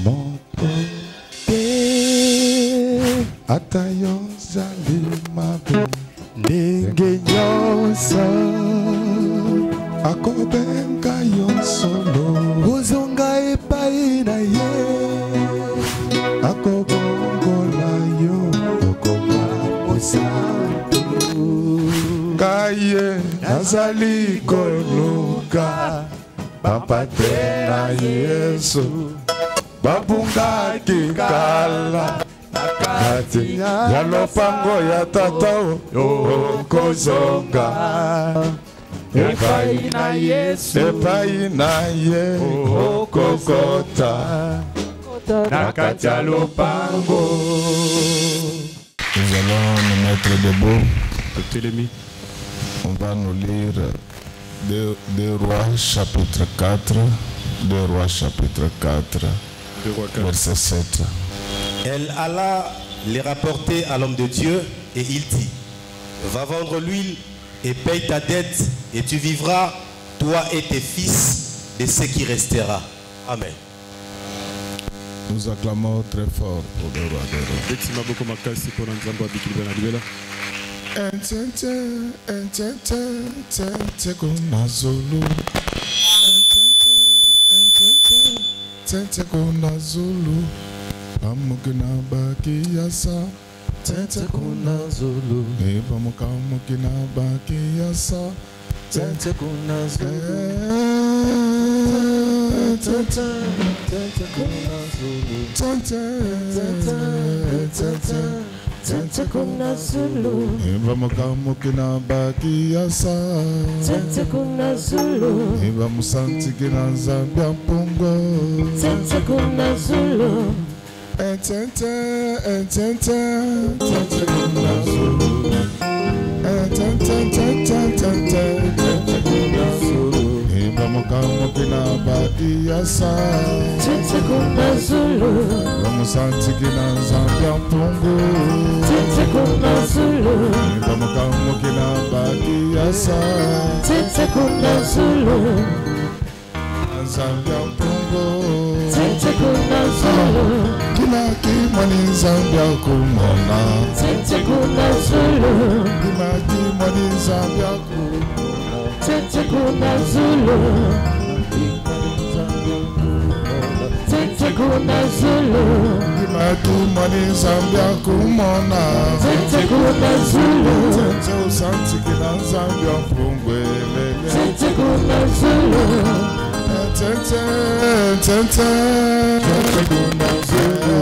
motoke atayo zali mabe ndenge nyonso akobenga yo solo ozonga epai na ye akobongola yo okoma mosantu kaye nazali koluka bapate na Yesu babungaki kala kati ya lopango ya tata okozonga epai na Yesu epai na ye okokota na kati ya lopango. Nous allons nous mettre debout. On va nous lire 2 Rois chapitre 4, 2 Rois chapitre 4, verset 7. Elle alla les rapporter à l'homme de Dieu et il dit: va vendre l'huile et paye ta dette et tu vivras, toi et tes fils, de ce qui restera. Amen. Nous acclamons très fort pour le roi des rois. Pamukina bakiyasa, tente kuna zulu. Pamukina bakiyasa, tente kuna zulu. Tente kuna zulu. Tente kuna zulu. Pamukina bakiyasa, tente kuna zulu. Pamusantikina Zambia mpungo, tente kuna zulu. Tente kuna zulu. Pamukina bakiyasa, tente kuna zulu. Pamusantikina Zambia mpungo, tente kuna zulu. Pamukina bakiyasa, tente kuna zulu. Zambia mpungo, tente kuna zulu. Kila kimani Zambia kumona, tente kuna zulu. Kila kimani Zambia kumona, tente kuna zulu. Tente kuna zulu. Kila kimani Zambia kumona, tente kuna zulu. Tente usanti kila Zambia mpungo elele, tente kuna zulu. Tente kuna zulu.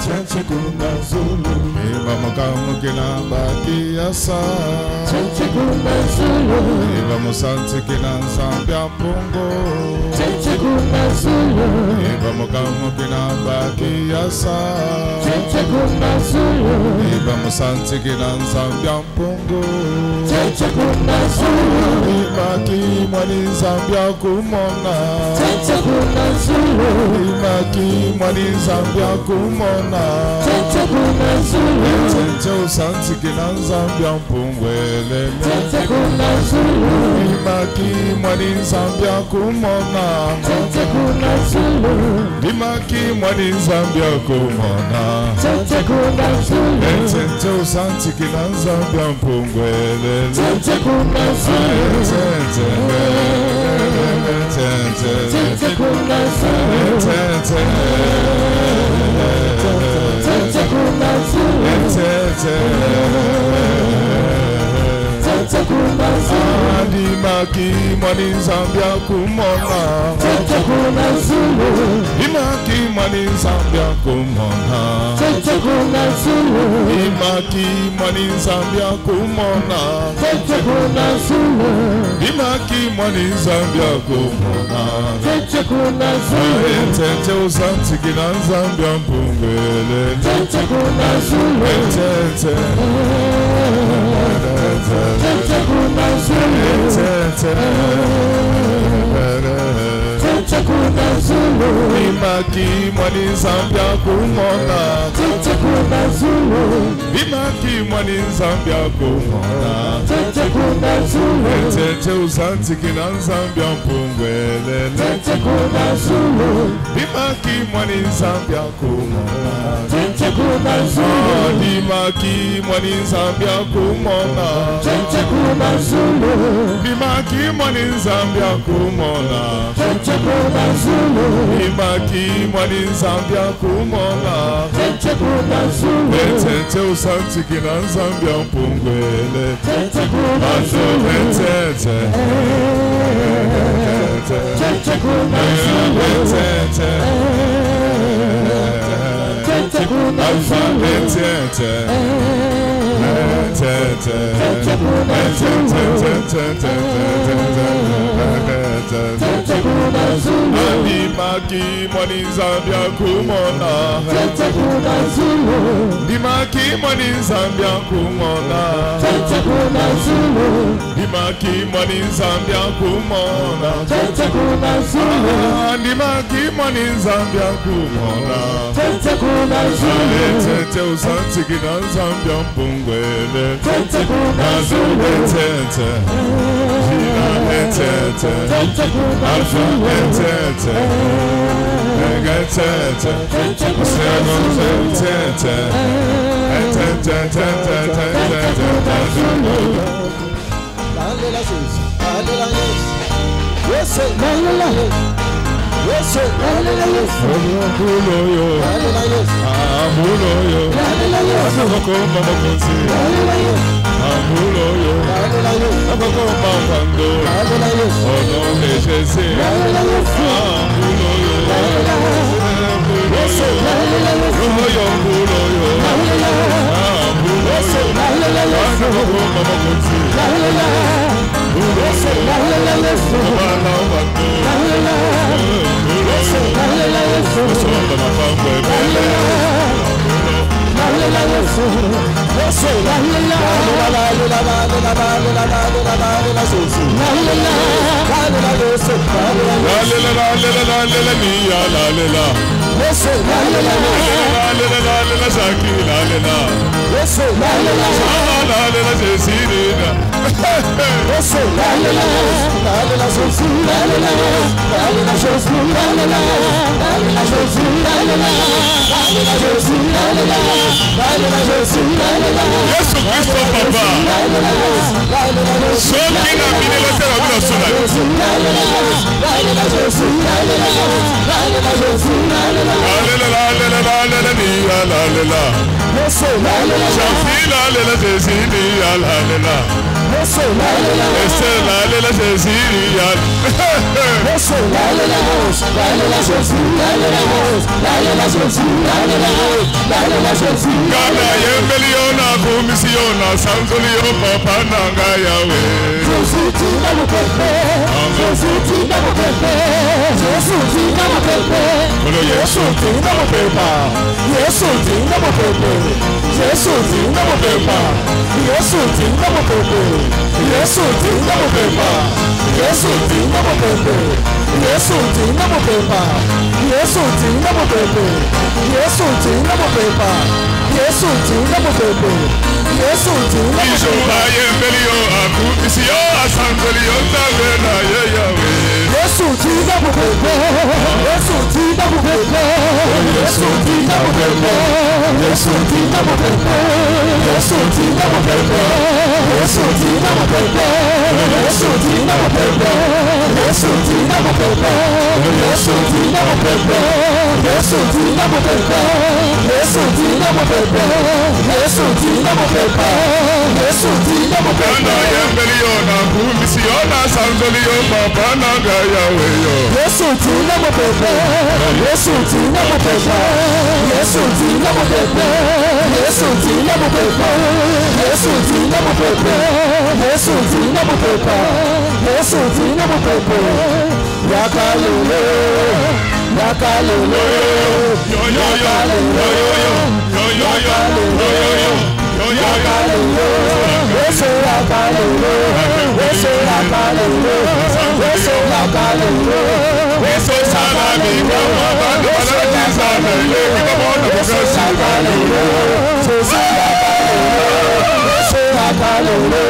Tente kuna zulu. Pamukina bakiyasa, tente kuna zulu. Pamusantikina Zambia mpungo, tente kuna zulu. Pamukina bakiyasa, tente kuna zulu. Pamusantikina Zambia mpungo, tente kuna zulu. Imaki mwani Zambia kumona, tente kuna zulu. Imaki mwani Zambia kumona, tente kuna zulu. Tente usantikina Zambia mpungo elele, tente kuna zulu. Imaki mwani Zambia kumona, tente kuna zulu. Imaki mwani Zambia kumona, tente kuna zulu. Tente usantikina Zambia mpungo elele, tente kuna zulu. Tente kuna zulu. Tente kuna zulu. Tente kuna zulu. Imaki mwani Zambia kumona, tente kuna zulu. Imaki mwani Zambia kumona, tente kuna zulu. Imaki mwani Zambia kumona, tente kuna zulu. Imaki mwani Zambia kumona, tente kuna zulu. Tente usantikina Zambia mpungo elele, tente kuna zulu. Tente kuna zulu. Tente kuna zulu. Imaki mwani Zambia kumona, tente kuna zulu. Imaki mwani Zambia kumona, tente kuna zulu. Tente usantikina Zambia mpungo elele, tente kuna Zulu. Dimaki mwani Zambia kumona. Tente kuna Zulu. Dimaki mwani Zambia kumona. Tente kuna Zulu. Dimaki mwani Zambia kumona. Tente kuna Zulu. Dimaki mwani Zambia kumona. Tente kuna Zulu. Tente usanti kina Zambia mpungwele. Tente kuna Zulu. Tente. Tente kuna Zulu. Tente kuna Zulu. Tente kuna Zulu. Dimaki mwani Zambia kumona. Tente kuna Zulu. Dimaki mwani Zambia kumona. Tente kuna Zulu. Dimaki mwani Zambia kumona. Tente kuna Zulu. Dimaki mwani Zambia kumona. Tente kuna Zulu. Tente usanti kina Zambia mpungwele. Tente kuna Zulu. Tente. Jina tente. Tente kuna Zulu. Tente. Tente. Usego tente. Lalela sisi. Lalela Yesu. Yesu. Lalela Yesu. Yesu. Lalela Yesu. Amuloyo. Lalela Yesu. Amuloyo. Lalela Yesu. Amukomba makonzi. Lalela Yesu. Amuloyo. Lalela Yesu. Amukomba pando. Lalela Yesu. Ono lejese. Lalela Yesu. Amuloyo. Lalela Yesu. Lalela Yesu. Amuloyo. Amuloyo. Lalela Yesu. Lalela Yesu. Amukomba makonzi. Lalela Yesu. Lalela Yesu. Abana pando. Lalela Yesu. Lalela Yesu. Somba mapambo ebele. Lalela Yesu. Yesu. Lalela. Lalela. Lalela Yesu. Lalela. Lalela Yesu. Lalela miya lalela. Yesu. Lalela. Lalela Zaki lalela. Yesu. Lalela. Lalela Jesirina. Yesu. Lalela. Lalela Yesu. Lalela. Lalela Yesu. Lalela. Lalela Yesu. Lalela. Lalela Yesu. Lalela. Lalela Yesu. Lalela. Yesu Kristo papa. Lalela Yesu. Lalela Yesu. Soki na mine letera bila sona. Lalela Yesu. Lalela. Lalela Yesu. Lalela. Lalela miya lalela. Yesu. Lalela. Shafi lalela Jesirina lalela. Yesu. Lalela. Esther lalela Jesirina. Yesu. Lalela. Lalela Yesu. Lalela. Lalela Yesu. Lalela. Lalela Yesu. Kana yembeliona kumisiona sanzoliyo papa nanga yawe. Yesu tina mupepe. Yesu tina mupepe. Yesu tina mupepe. Yesu tina mupepe. Yesu tina mupepe. Yesu tina mupepe. Yesu tina mupepe. Yesu tina mupepe. Yesu tina mupepe. Yesu tina mupepe. Yesu tina mupepe. Yesu tina mupepe. Yesu tina mupepe. Yesu tina Ijo mupepe. ba yembelio akumisiyo asanzoliyo tabena yawe. Yesu tina mupepe. Yesu tina mupepe. Yesu tina mupepe. Yesu tina mupepe. Yesu tina mupepe. Yesu tina mupepe. Yesu tina mupepe. Yesu tina mupepe. Yesu tina mupepe. Yesu tina mupepe. Yesu tina mupepe. Yesu tina mupepe. Yesu tina mupepe. Kana yembeliona kumisiyo asanzoliyo papa nanga yawe yo. Yesu tina mupepe. Yesu tina mupepe. Yesu tina mupepe. Yesu tina mupepe. Yesu tina mupepe. Yesu tina mupepe. Yesu tina mupepe. Yakalele. Yakalele. Yakalele. Yakalele. Yesu yakalele. Yesu yakalele. Yesu yakalele. Yesu salami kama bando balati salami kama bando salami. Yesu yakalele. Yesu yakalele.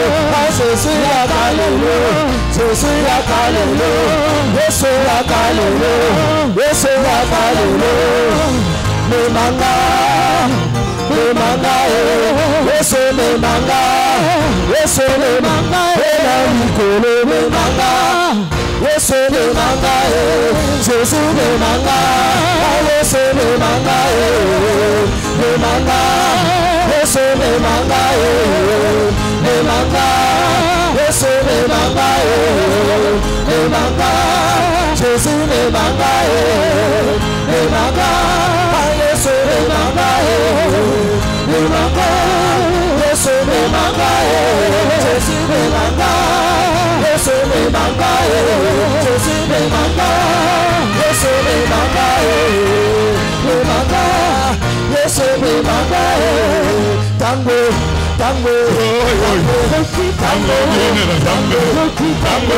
Yesu yakalelo, Yesu yakalelo, Yesu yakalelo. Memanga, memanga, Yesu memanga, Yesu memanga, ela mikolo memanga, Yesu memanga, Yesu memanga, Yesu memanga, memanga, Yesu memanga, memanga, Yesu memanga, memanga, Yesu memanga, memanga, Yesu memanga, memanga, Yesu memanga, Yesu memanga, Yesu memanga, Yesu memanga, Yesu memanga, memanga, Yesu memanga, tango, tango, tango, tango, tango,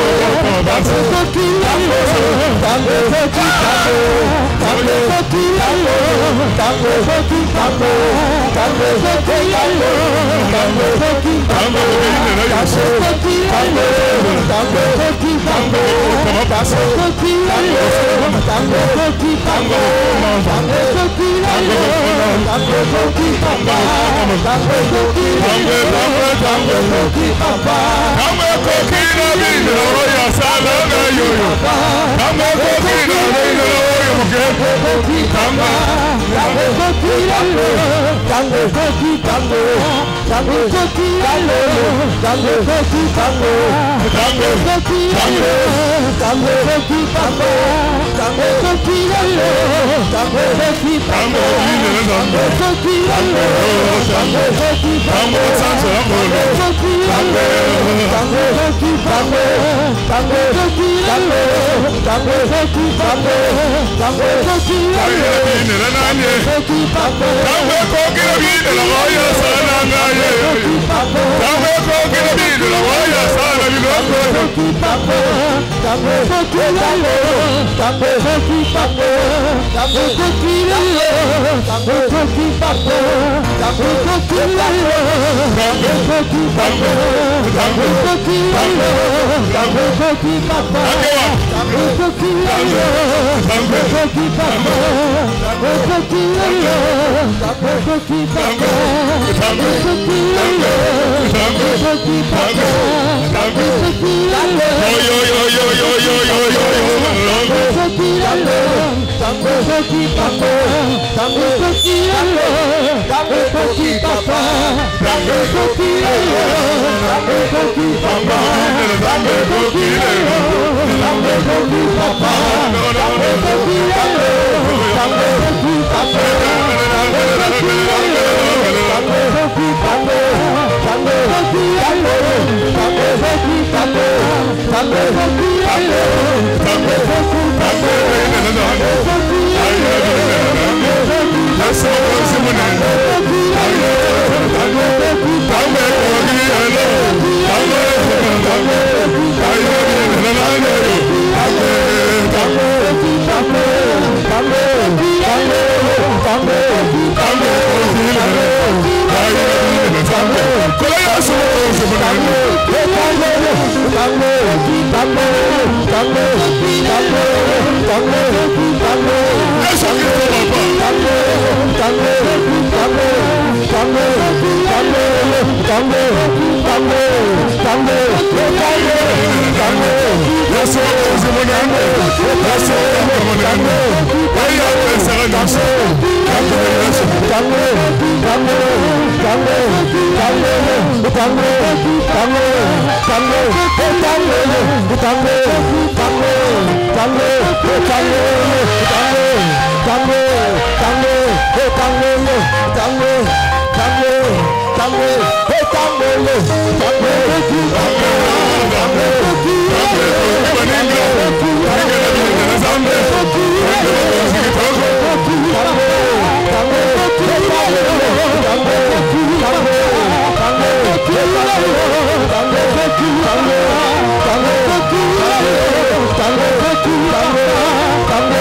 Tango,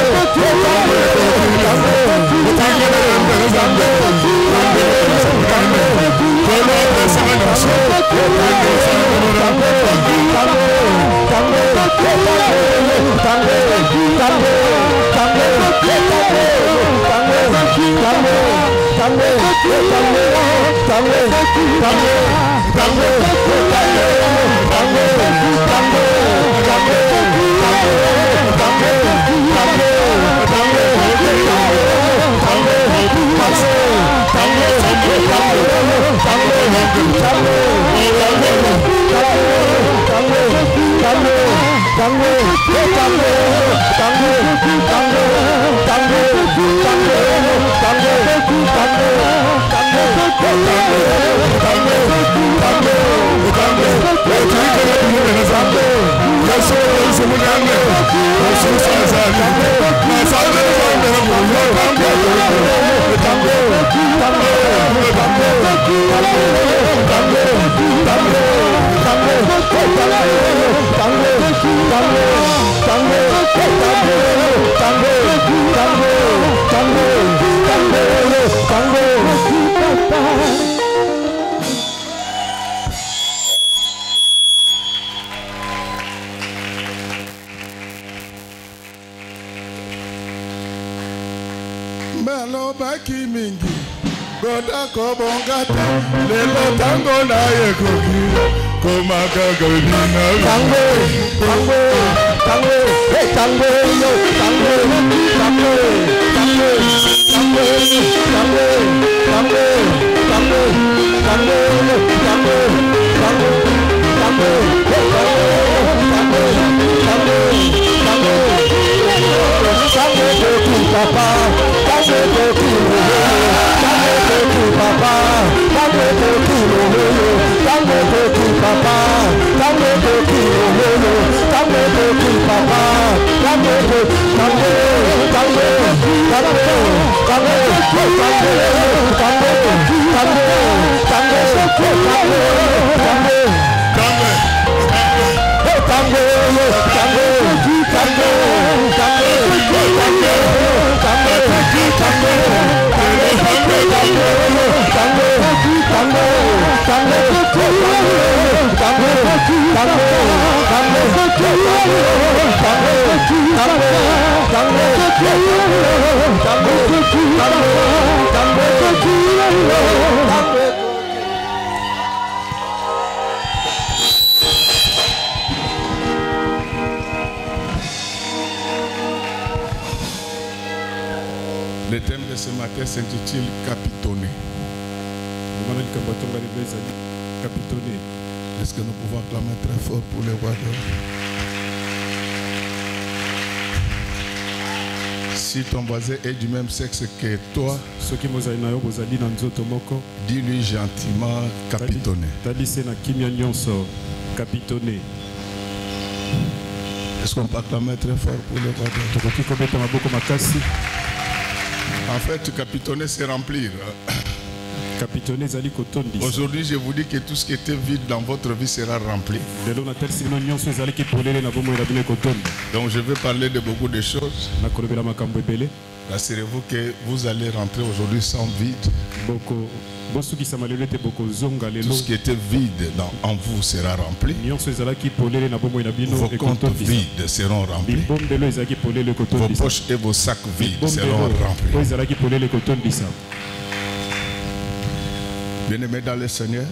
Melo baki mingi Goda kobongate Lelo tango na yekogi Komaka godina Tango, tango, tango, hey tango, yo, tango, tango, tango, tango, tango, tango, tango, tango, tango, tango, tango, hey tango, tango, tango, tango, tango, papa, tango, papa, tango, papa, Le thème de ce matin s'intitule Capitonné. Est-ce que nous pouvons acclamer très fort pour les rois d'or? Si ton voisin est du même sexe que toi, dis-lui gentiment capitonné. Est-ce qu'on peut acclamer très fort pour les rois d'or? En fait, capitonner, c'est remplir. Aujourd'hui, je vous dis que tout ce qui était vide dans votre vie sera rempli. Donc, je vais parler de beaucoup de choses. Rassurez-vous que vous allez rentrer aujourd'hui sans vide. Tout ce qui était vide en vous sera rempli. Vos comptes vides seront remplis. Vos poches et vos sacs vides seront remplis. Bien-aimés dans le Seigneur,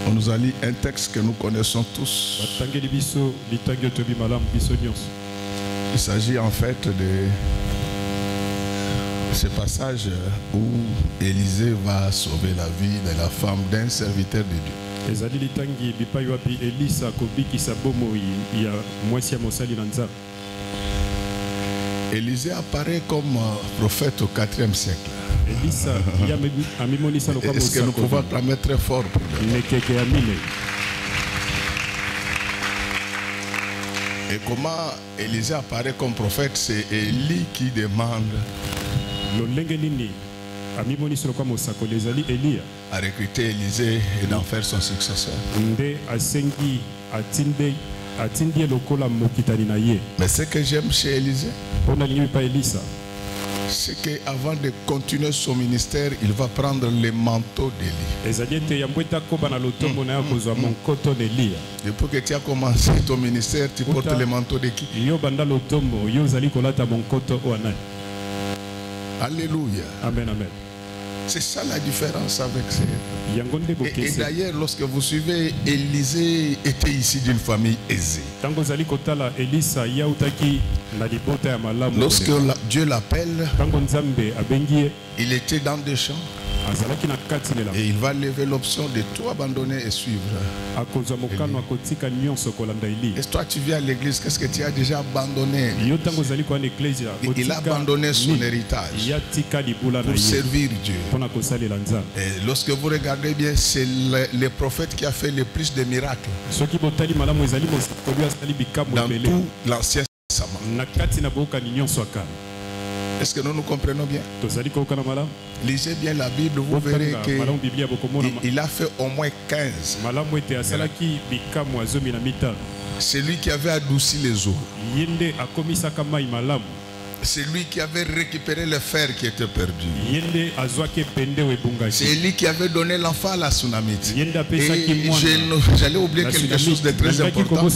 on nous a lu un texte que nous connaissons tous. Il s'agit en fait de ce passage où Élisée va sauver la vie de la femme d'un serviteur de Dieu. Élisée apparaît comme prophète au 4e siècle. Est-ce que nous pouvons acclamer très fort pour lui? Et comment Élisée apparaît comme prophète? C'est Élie qui demande à recruter Élisée et d'en faire son successeur. Mais ce que j'aime chez Élisée, c'est qu'avant de continuer son ministère, il va prendre le manteau d'Élie. Depuis que tu as commencé ton ministère, tu portes le manteau de qui? Alléluia. Amen, amen. C'est ça la différence avec ces. Et d'ailleurs, lorsque vous suivez, Élisée était ici d'une famille aisée. Lorsque Dieu l'appelle, il était dans des champs. Et il va lever l'option de tout abandonner et suivre. Et toi, tu viens à l'église, qu'est-ce que tu as déjà abandonné? Il a abandonné son héritage pour servir Dieu. Et lorsque vous regardez bien, c'est le prophète qui a fait le plus de miracles dans tout l'Ancien Testament. Est-ce que nous nous comprenons bien? Lisez bien la Bible, vous verrez qu'il a fait au moins 15. C'est lui qui avait adouci les eaux. C'est lui qui avait récupéré le fer qui était perdu. C'est lui qui avait donné l'enfant à la Sunamite. Et j'allais oublier quelque chose de très important.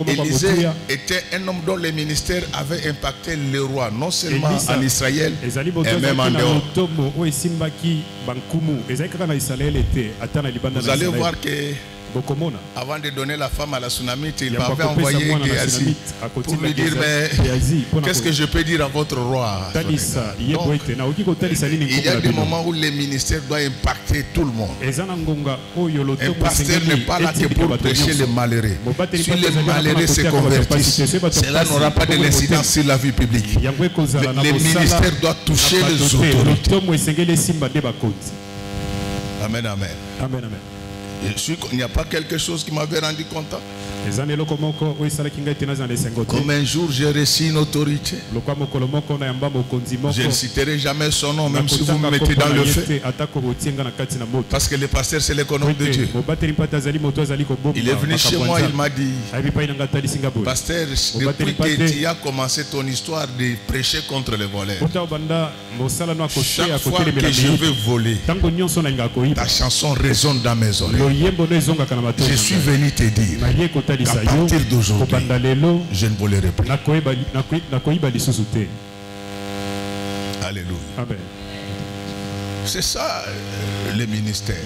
Élisée était un homme dont le ministère avait impacté le roi, non seulement en Israël, et même en dehors. Vous allez voir que avant de donner la femme à la Sunamite, il m'avait envoyé Géasi pour lui dire, mais qu'est-ce que je peux dire à votre roi? Donc, il y a des moments où le ministère doit impacter tout le monde. Un pasteur n'est pas là que pour prêcher les malheureux. Si les malheureux se convertissent, cela n'aura pas de l'incidence sur la vie publique. Le ministère doit toucher les autorités. Amen, amen. Amen, amen. Il n'y a pas quelque chose qui m'avait rendu content. Comme un jour j'ai reçu une autorité. Je ne citerai jamais son nom, même si vous me mettez dans le feu. Parce que le pasteur c'est l'économe de Dieu. Il est venu chez moi, il m'a dit, pasteur, depuis que tu as commencé ton histoire de prêcher contre les voleurs, chaque fois que je veux voler, ta chanson résonne dans mes oreilles. Je suis venu te dire qu'à partir d'aujourd'hui, je ne volerai plus. Alléluia. Amen. C'est ça le ministère.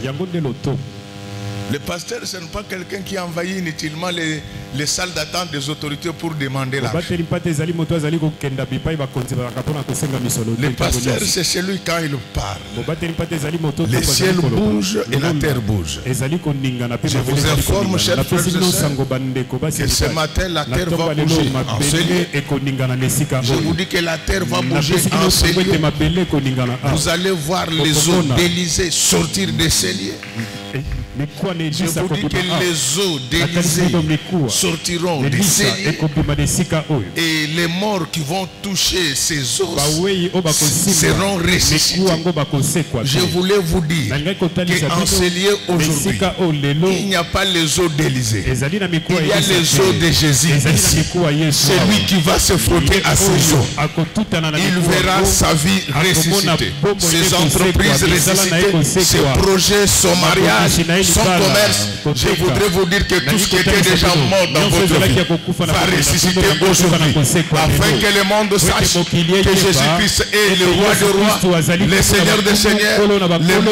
Le pasteur, ce n'est pas quelqu'un qui envahit inutilement les salles d'attente des autorités pour demander l'argent. Le pasteur, c'est celui quand il parle. Les ciels bougent et la terre bouge. Je vous informe, chers frères et sœurs, que ce matin, la terre va bouger en ce lieu. Je vous dis que la terre va bouger en ce lieu. Vous allez voir les eaux d'Élysée sortir de ces lieux. Je vous dis que les eaux d'Élysée sortiront de ces lieux. Et les morts qui vont toucher ces eaux seront ressuscités. Je voulais vous dire qu'en ces lieux aujourd'hui, il n'y a pas les eaux d'Élysée. Il y a les eaux de Jésus ici. C'est lui qui va se frotter à ces eaux. Il verra sa vie ressusciter, ses entreprises ressusciter, ses projets, son mariage, son commerce. Je voudrais vous dire que tout ce qui était déjà mort dans votre vie va ressusciter aujourd'hui, afin que le monde sache que Jésus-Christ est le roi des rois, le Seigneur des seigneurs, le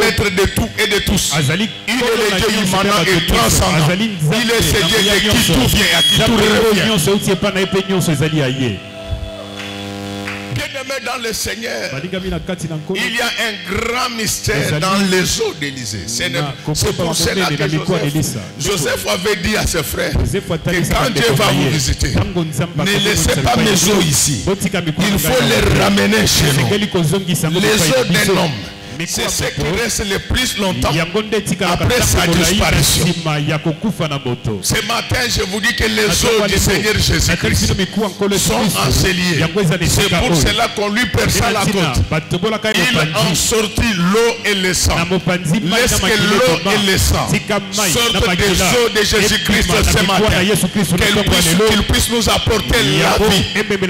maître de tout et de tous. Il est le Dieu immanent et transcendant. Il est ce Dieu de qui tout vient, à qui tout revient. Bien-aimé dans le Seigneur, il y a un grand mystère dans les eaux d'Élysée. C'est pour cela que Joseph avait dit à ses frères que quand Dieu va vous visiter, ne laissez pas mes eaux ici. Il faut les ramener chez nous. Les eaux d'un homme, c'est ce qui reste le plus longtemps après sa disparition. Ce matin, je vous dis que les eaux du Seigneur Jésus-Christ sont enseignées. C'est pour cela qu'on lui perça la côte. Il en sortit l'eau et le sang. Laisse que l'eau et le sang sortent des eaux de Jésus-Christ ce matin. Qu'il puisse nous apporter la vie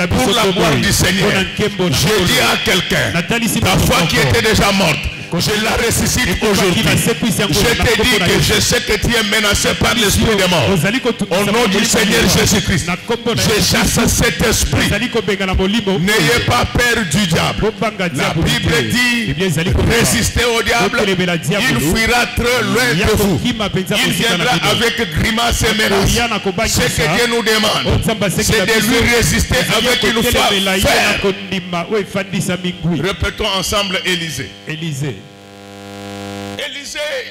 pour la gloire du Seigneur. Je dis à quelqu'un, ta foi qui était déjà morte, je la ressuscite aujourd'hui. Je te dis que je sais que tu es menacé par l'esprit de mort. Au nom du Seigneur Jésus-Christ, je chasse cet esprit. N'ayez pas peur du diable. La Bible dit, résistez au diable, il fuira très loin de vous. Il viendra avec grimace et menace. Ce que Dieu nous demande, c'est de lui résister avec une foi ferme. Répétons ensemble Élisée. Élisée,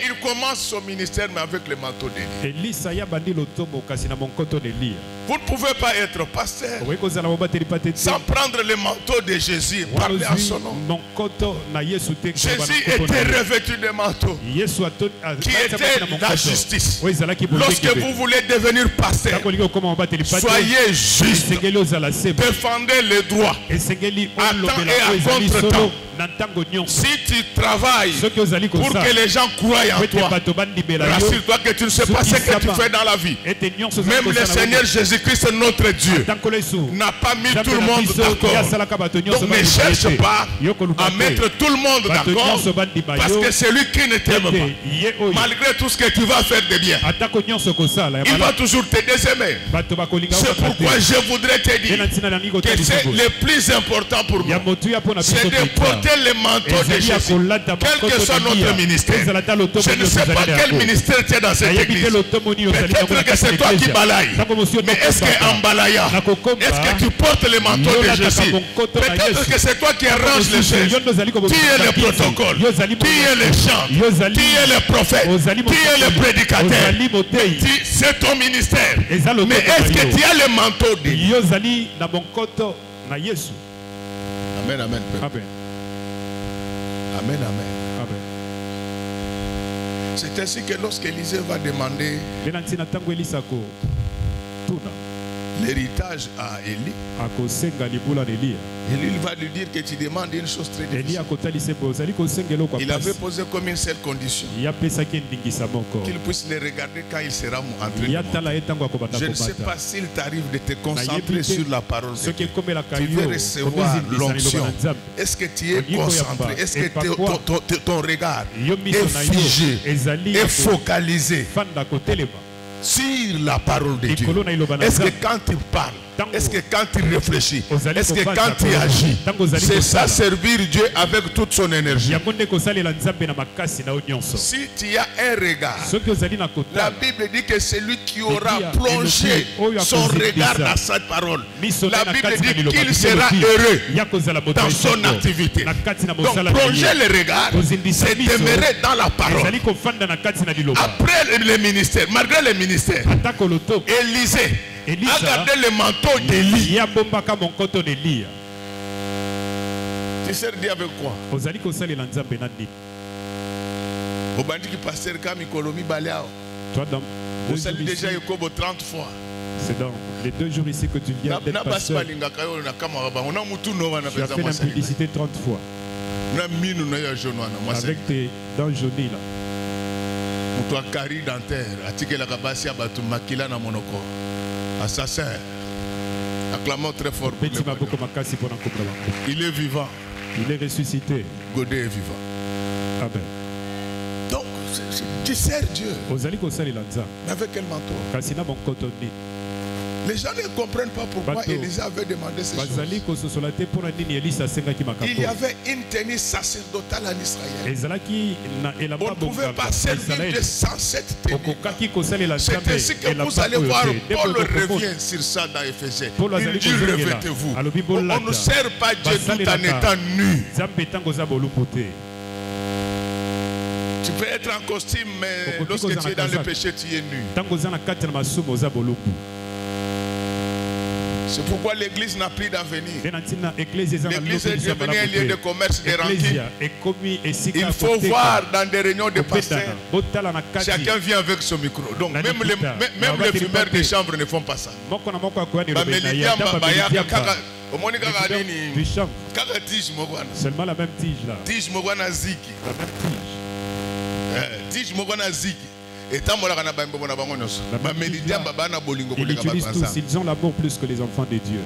il commence son ministère mais avec le manteau d'Élie. Vous ne pouvez pas être pasteur sans prendre le manteau de Jésus et parler à son nom. Jésus était revêtu de manteau qui était la justice. Lorsque vous voulez devenir pasteur, soyez juste, défendez les droits à temps et à contre-temps. Si tu travailles pour que les gens croient en toi, rassure-toi que tu ne sais pas ce que tu fais dans la vie. Même le Seigneur Jésus-Christ, notre Dieu, n'a pas mis tout le monde d'accord. Donc ne cherche pas à mettre tout le monde d'accord, parce que c'est lui qui ne t'aime pas. Malgré tout ce que tu vas faire de bien, il va toujours te désaimer. C'est pourquoi je voudrais te dire que c'est le plus important pour moi, c'est de porter le manteau de Jésus, quel que soit notre ministère. Je ne sais pas quel ministère tu es dans cette église. Peut-être que c'est toi qui balaye. Mais est-ce qu'en balayant, est-ce que tu portes le manteau de Jésus? Peut-être que c'est toi qui arranges les choses. Tu es le protocole, tu es le chant, tu es le prophète, tu es le prédicateur. C'est ton ministère. Mais est-ce que tu as le manteau de Dieu? Amen, amen. Amen, amen. C'est ainsi que lorsque Élisée va demander l'héritage à Élie, et lui il va lui dire que tu demandes une chose très difficile. Il avait posé comme une seule condition, qu'il puisse le regarder quand il sera en train de monter. Je ne sais pas s'il t'arrive de te concentrer sur la parole de Dieu. Tu veux recevoir l'onction. Est-ce que tu es concentré? Est-ce que ton regard est figé, est focalisé sur la parole de Dieu? Est-ce que quand tu parles, est-ce que quand tu réfléchis, est-ce que quand tu agis, c'est ça servir Dieu avec toute son énergie? Si tu as un regard, la Bible dit que c'est lui qui aura plongé son regard dans sa parole. La Bible dit qu'il sera heureux dans son activité. Donc plonger le regard, c'est demeurer dans la parole. Après le ministère, malgré le ministère, Élisée a gardé le manteau d'Élie. Tu sers Dieu avec quoi? Au bandit qui passe comme Mikolomi Baléao. Vous saluez déjà Yokobo 30 fois. C'est dans les 2 jours ici que tu viens d'être pasteur. Tu as fait l'impudicité 30 fois. Avec tes dents jaunies là. Assassin. Acclamons très fort. Il est vivant. Il est ressuscité. Godé est vivant. Amen. Donc, tu sers Dieu. Mais avec quel manteau? Les gens ne comprennent pas pourquoi Élisée avait demandé ces choses. Il y avait une tenue sacerdotale en Israël. On ne pouvait pas servir de sans cette tenue. C'est ainsi que vous allez voir, Paul revient sur ça dans Éphésiens. Il dit revêtez-vous. On ne sert pas Dieu tout en étant nu. Tu peux être en costume, mais lorsque tu es dans le péché, tu es nu. C'est pourquoi l'église n'a plus d'avenir. L'église est devenue un lieu de commerce, de rancune. Il faut voir dans des réunions de pasteurs, chacun vient avec son micro. Donc même les fumeurs des chambres ne font pas ça. Seulement la même tige là. Tige mogwana ziki. La même tige. Tige mogwana ziki. Ils utilisent tous, ils ont l'amour plus que les enfants de Dieu.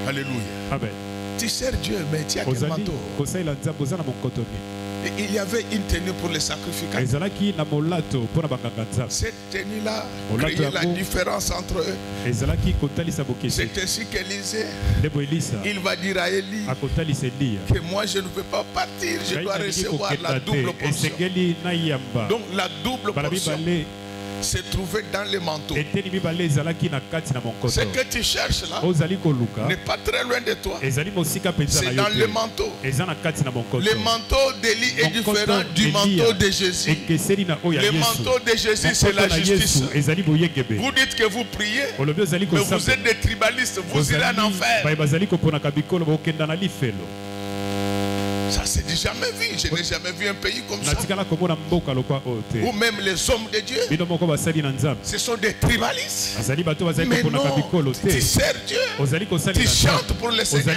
Alléluia. Amen. Tu sers Dieu, mais tu as quel manteau? Il y avait une tenue pour les sacrificateurs. Cette tenue-là créait la différence entre eux. C'est ainsi qu'Élisée, il va dire à Élie que moi je ne veux pas partir, je dois recevoir la double portion. Donc la double portion se trouvait dans les manteaux. Ce que tu cherches là n'est pas très loin de toi. C'est dans les manteaux. Le manteau d'Élie est différent du manteau de Jésus. Le manteau de Jésus, c'est la justice. Vous dites que vous priez, mais vous êtes des tribalistes, vous irez en enfer. Ça c'est jamais vu. Je n'ai jamais vu un pays comme ça. Ou même les hommes de Dieu. Ce sont des tribalistes. Mais non, tu sers Dieu. Tu chantes pour le Seigneur.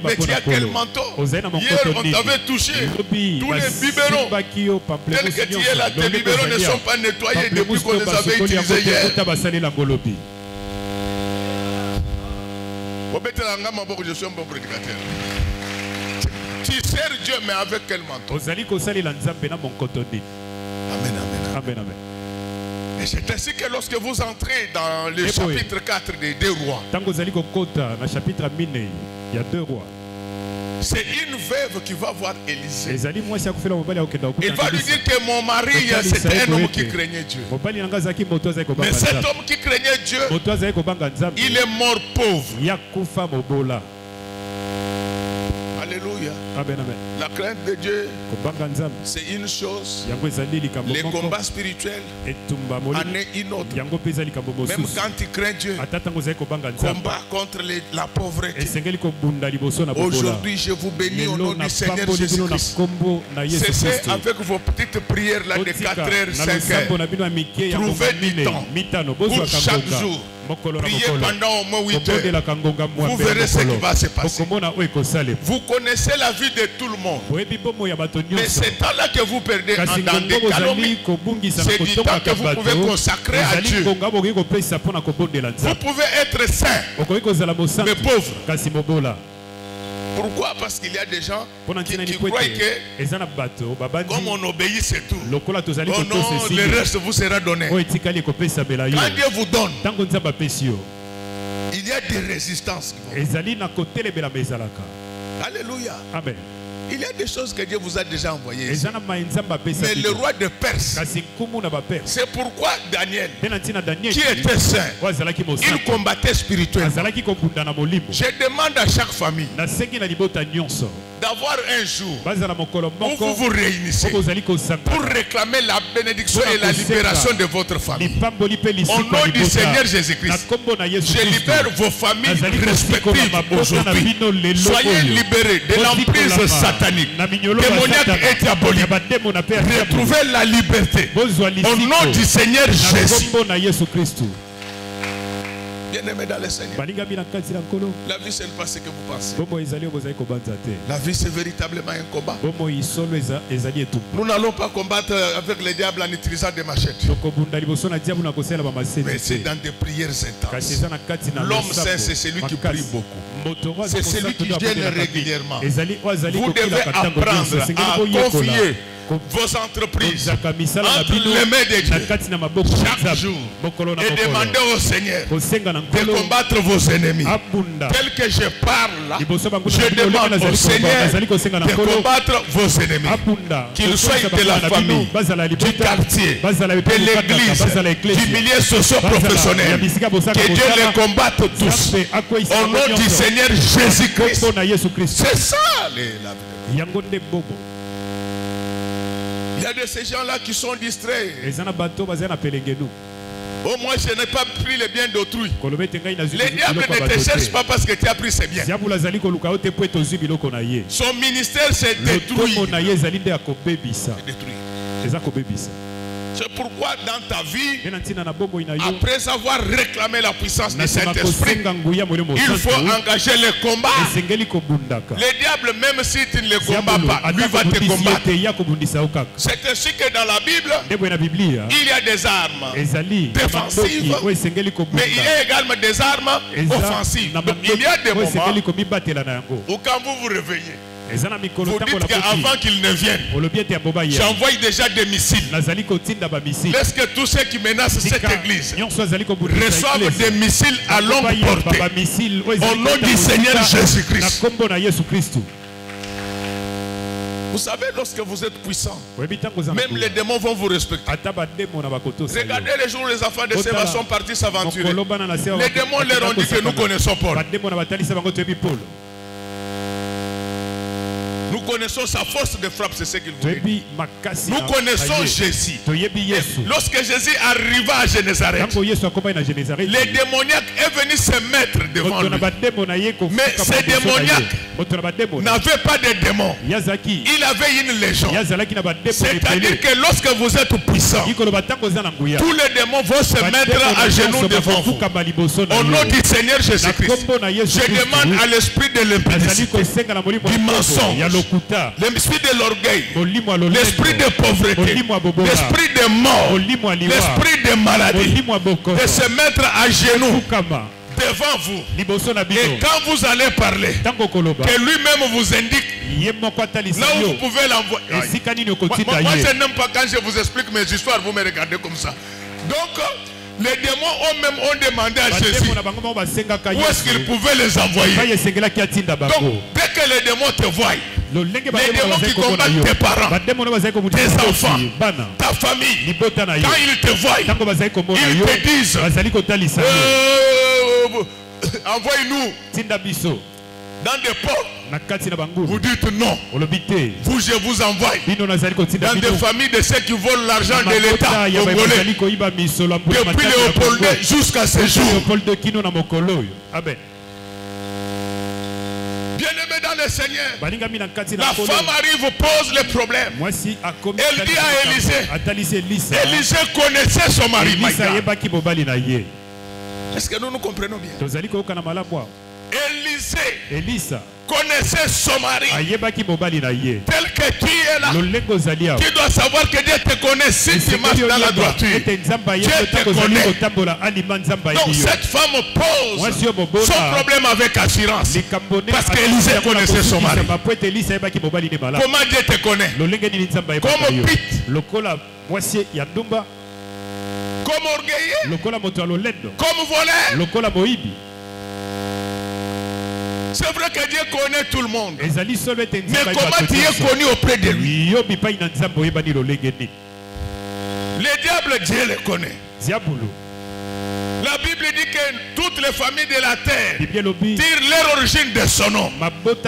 Mais tu as quel manteau? Hier on t'avait touché. Tous les biberons tels que tu es là, tes biberons ne sont pas nettoyés depuis qu'on les avait utilisés hier. Je suis un bon prédicateur. Tu sers Dieu, mais avec quel manteau? Amen, amen. Et c'est ainsi que lorsque vous entrez dans le chapitre 4 des 2 rois, c'est une veuve qui va voir Élisée. Il va lui dire que mon mari, c'était un homme qui craignait Dieu. Mais cet homme qui craignait Dieu, il est mort pauvre. Alléluia. Amen, amen. La crainte de Dieu, c'est une chose. Les combats spirituels en est une autre. Même quand tu crains Dieu, combat contre la pauvreté. Aujourd'hui, je vous bénis au nom du Seigneur Jésus-Christ. Cessez avec vos petites prières là de 4h, 5h. Trouvez du temps pour chaque jour. Priez pendant au moins 8 heures. Vous verrez ce qui va se passer. Vous connaissez la vie de tout le monde. Mais c'est temps-là que vous perdez dans des calomnies. C'est du temps que vous pouvez consacrer à Dieu. Vous pouvez être saint, mais pauvre. Pourquoi? Parce qu'il y a des gens qui croient que comme on obéit, c'est tout. Oh non, le reste vous sera donné. Quand Dieu vous donne, il y a des résistances. Alléluia. Amen. Il y a des choses que Dieu vous a déjà envoyées. Mais le roi de Perse, c'est pourquoi Daniel, qui était saint, il combattait spirituellement. Je demande à chaque famille d'avoir un jour où vous vous réunissez pour réclamer la bénédiction et la libération de votre famille. Au nom du Seigneur Jésus-Christ, je libère vos familles respectives aujourd'hui. Soyez libérés de l'emprise satanique, démoniaque et diabolique. Retrouvez la liberté au nom du Seigneur Jésus. Bien-aimés dans le Seigneur, la vie, ce n'est pas ce que vous pensez. La vie, c'est véritablement un combat. Nous n'allons pas combattre avec les diables en utilisant des machettes. Mais c'est dans des prières intenses. L'homme saint, c'est celui qui prie beaucoup. C'est celui qui gêne régulièrement. Vous devez apprendre à confier vos entreprises entre les mains de Dieu chaque jour et demander au Seigneur de combattre vos ennemis. Tel que je parle là, je demande au Seigneur de combattre vos ennemis, qu'ils soient de la famille, du quartier, de l'église, du milieu socio-professionnel. Que Dieu les combatte tous au nom du Seigneur Jésus-Christ. C'est ça la vie. Il y a de ces gens-là qui sont distraits. Oh, moi je n'ai pas pris les biens d'autrui. Les diables ne te cherchent pas parce que tu as pris ses biens. Son ministère s'est détruit. C'est pourquoi dans ta vie, après avoir réclamé la puissance du Saint-Esprit, il faut engager le combat. Le diable, même si tu ne le combats pas, lui va te combattre. C'est ainsi que dans la Bible, il y a des armes défensives, mais il y a également des armes offensives. Donc il y a des moments où quand vous vous réveillez, vous dites qu'avant qu'il ne vienne, j'envoie déjà des missiles. Laisse que tous ceux qui menacent cette église reçoivent des missiles à longue portée. Au nom du Seigneur Jésus-Christ. Vous savez, lorsque vous êtes puissant, même les démons vont vous respecter. Regardez les jours où les enfants de Séva sont partis s'aventurer. Les démons leur ont dit que nous connaissons Paul. Nous connaissons sa force de frappe, c'est ce qu'il voulait dire. Nous connaissons Jésus. Lorsque Jésus arriva à Génézareth, les démoniaques est venu se mettre devant lui. Mais ces démoniaques n'avaient pas de démons. Il avait une légende. C'est-à-dire que lorsque vous êtes puissant, tous les démons vont se mettre à genoux devant vous. Au nom du Seigneur Jésus-Christ, je demande à l'esprit de l'impudicité, du mensonge, l'esprit de l'orgueil, l'esprit de pauvreté, l'esprit de mort, l'esprit de maladie, de se mettre à genoux devant vous. Et quand vous allez parler, que lui-même vous indique là où vous pouvez l'envoyer. Moi je n'aime pas quand je vous explique mes histoires, vous me regardez comme ça. Donc les démons ont demandé à Jésus où est-ce qu'ils pouvaient les envoyer. Donc dès que les démons te voient, les démons qui combattent tes parents, tes enfants, ta famille, quand ils te voient, ils te disent envoyez-nous dans des ports. Vous dites non. Vous, je vous envoie dans des familles de ceux qui volent l'argent de l'État congolais depuis Léopold jusqu'à ce jour. Bien-aimé dans le Seigneur, la femme arrive, pose le problème. Elle dit à Élisée, Élisée connaissait son mari. Est-ce que nous comprenons bien? Élisée connaissait son mari. Tel que tu es là, tu dois savoir que Dieu te connaît. Si tu marches dans la droiture, Dieu te connaît. Donc cette femme pose son problème avec assurance, parce qu'Élisée connaissait son mari. Comment Dieu te connaît? Comme Pite, comme orgueilleux, comme voleur. C'est vrai que Dieu connaît tout le monde. Mais comment tu es connu auprès de lui? Le diable, Dieu le connaît. La Bible dit que toutes les familles de la terre tirent leur origine de son nom.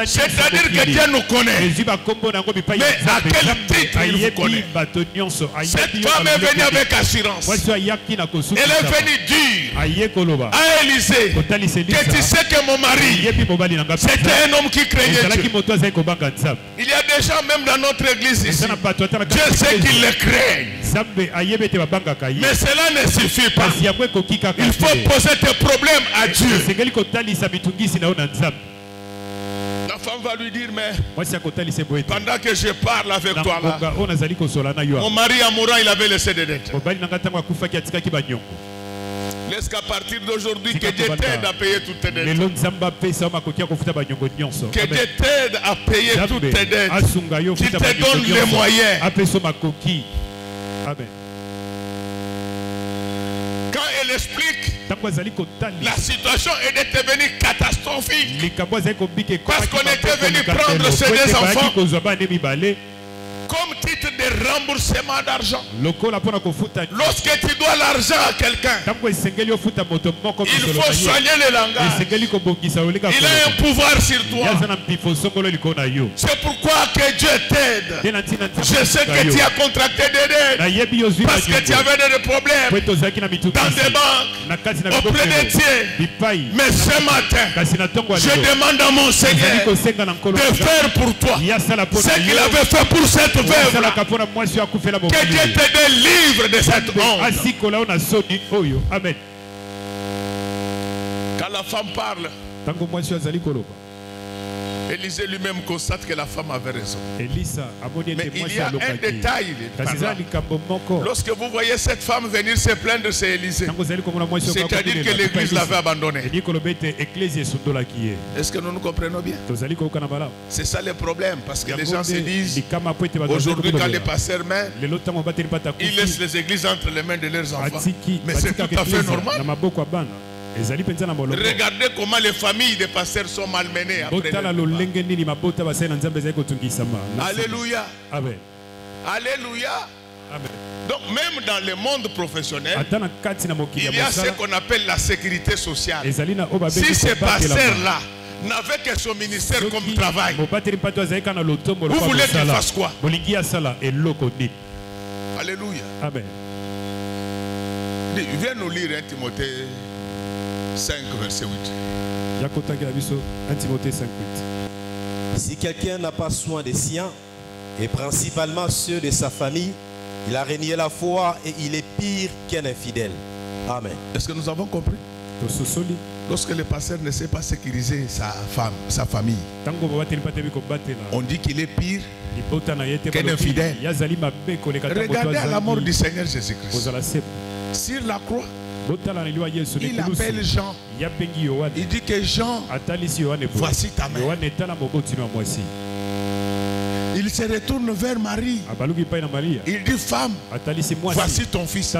C'est-à-dire que Dieu nous connaît. Mais à quel titre il vous connaît? Cette femme est venue avec assurance. Elle est venue dire à Élisée que tu sais que mon mari, c'était un homme qui craignait Dieu. Il y a des gens même dans notre église ici, Dieu sait qu'ils le craignent. Mais cela ne suffit pas. Il faut poser tes problèmes à Dieu. La femme va lui dire, mais pendant que je parle avec toi là, mon mari en mourant, il avait laissé des dettes. Laisse qu'à partir d'aujourd'hui, que Dieu t'aide à payer toutes tes dettes. Que Dieu t'aide à payer toutes tes dettes. Qu'il te donne les moyens. Amen. Quand elle explique, la situation est devenue catastrophique. Parce qu'on était venu prendre ces deux enfants comme titre de remboursement d'argent. Lorsque tu dois l'argent à quelqu'un, il faut soigner le langage. Il a un pouvoir sur toi. C'est pourquoi que Dieu t'aide. Je sais que tu as contracté des dettes parce que tu avais des problèmes dans des banques, auprès des tiers. Mais ce matin, je demande à mon Seigneur de faire pour toi ce qu'il avait fait pour cette veuve-là. Que Dieu te délivre de cette honte. Amen. Quand la femme parle, Élisée lui-même constate que la femme avait raison. Mais il y a un détail. Lorsque vous voyez cette femme venir se plaindre, c'est Élisée. C'est-à-dire que l'église l'avait abandonnée. Est-ce que nous nous comprenons bien? C'est ça le problème. Parce que les gens se disent, aujourd'hui quand les pasteurs meurent, ils laissent les églises entre les mains de leurs enfants. Mais c'est tout à fait normal. Regardez comment les familles des pasteurs sont malmenées après. Alléluia. Amen. Alléluia. Amen. Donc même dans le monde professionnel, il y a ce qu'on appelle la sécurité sociale. Si ces pasteurs-là n'avaient que son ministère comme travail, vous voulez qu'il fasse quoi? Alléluia. Amen. Viens nous lire 1 Timothée 5, verset 8. Si quelqu'un n'a pas soin des siens, et principalement ceux de sa famille, il a renié la foi et il est pire qu'un infidèle. Amen. Est-ce que nous avons compris? Lorsque le pasteur ne sait pas sécuriser sa femme, sa famille, on dit qu'il est pire qu'un infidèle. Regardez à la mort du Seigneur Jésus-Christ. Sur la croix, il appelle Jean. Il dit que Jean, voici ta mère. Il se retourne vers Marie. Il dit, femme, voici ton fils. Et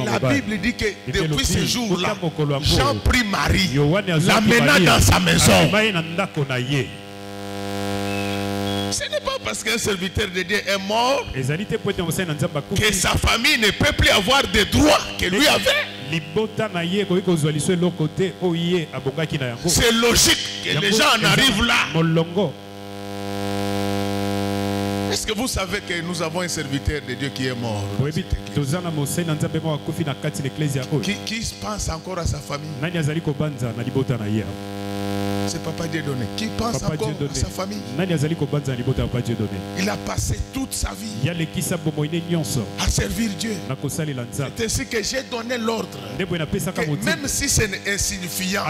la Bible dit que depuis ce jour-là, Jean prit Marie, l'amena dans sa maison. Ce n'est pas parce qu'un serviteur de Dieu est mort que sa famille ne peut plus avoir des droits que lui avait. C'est logique que les gens en arrivent là. Est-ce que vous savez que nous avons un serviteur de Dieu qui est mort? Qui pense encore à sa famille? C'est Papa Dieu donné. Qui pense encore à sa famille? Il a passé toute sa vie à servir Dieu. C'est ainsi que j'ai donné l'ordre que même si c'est insignifiant,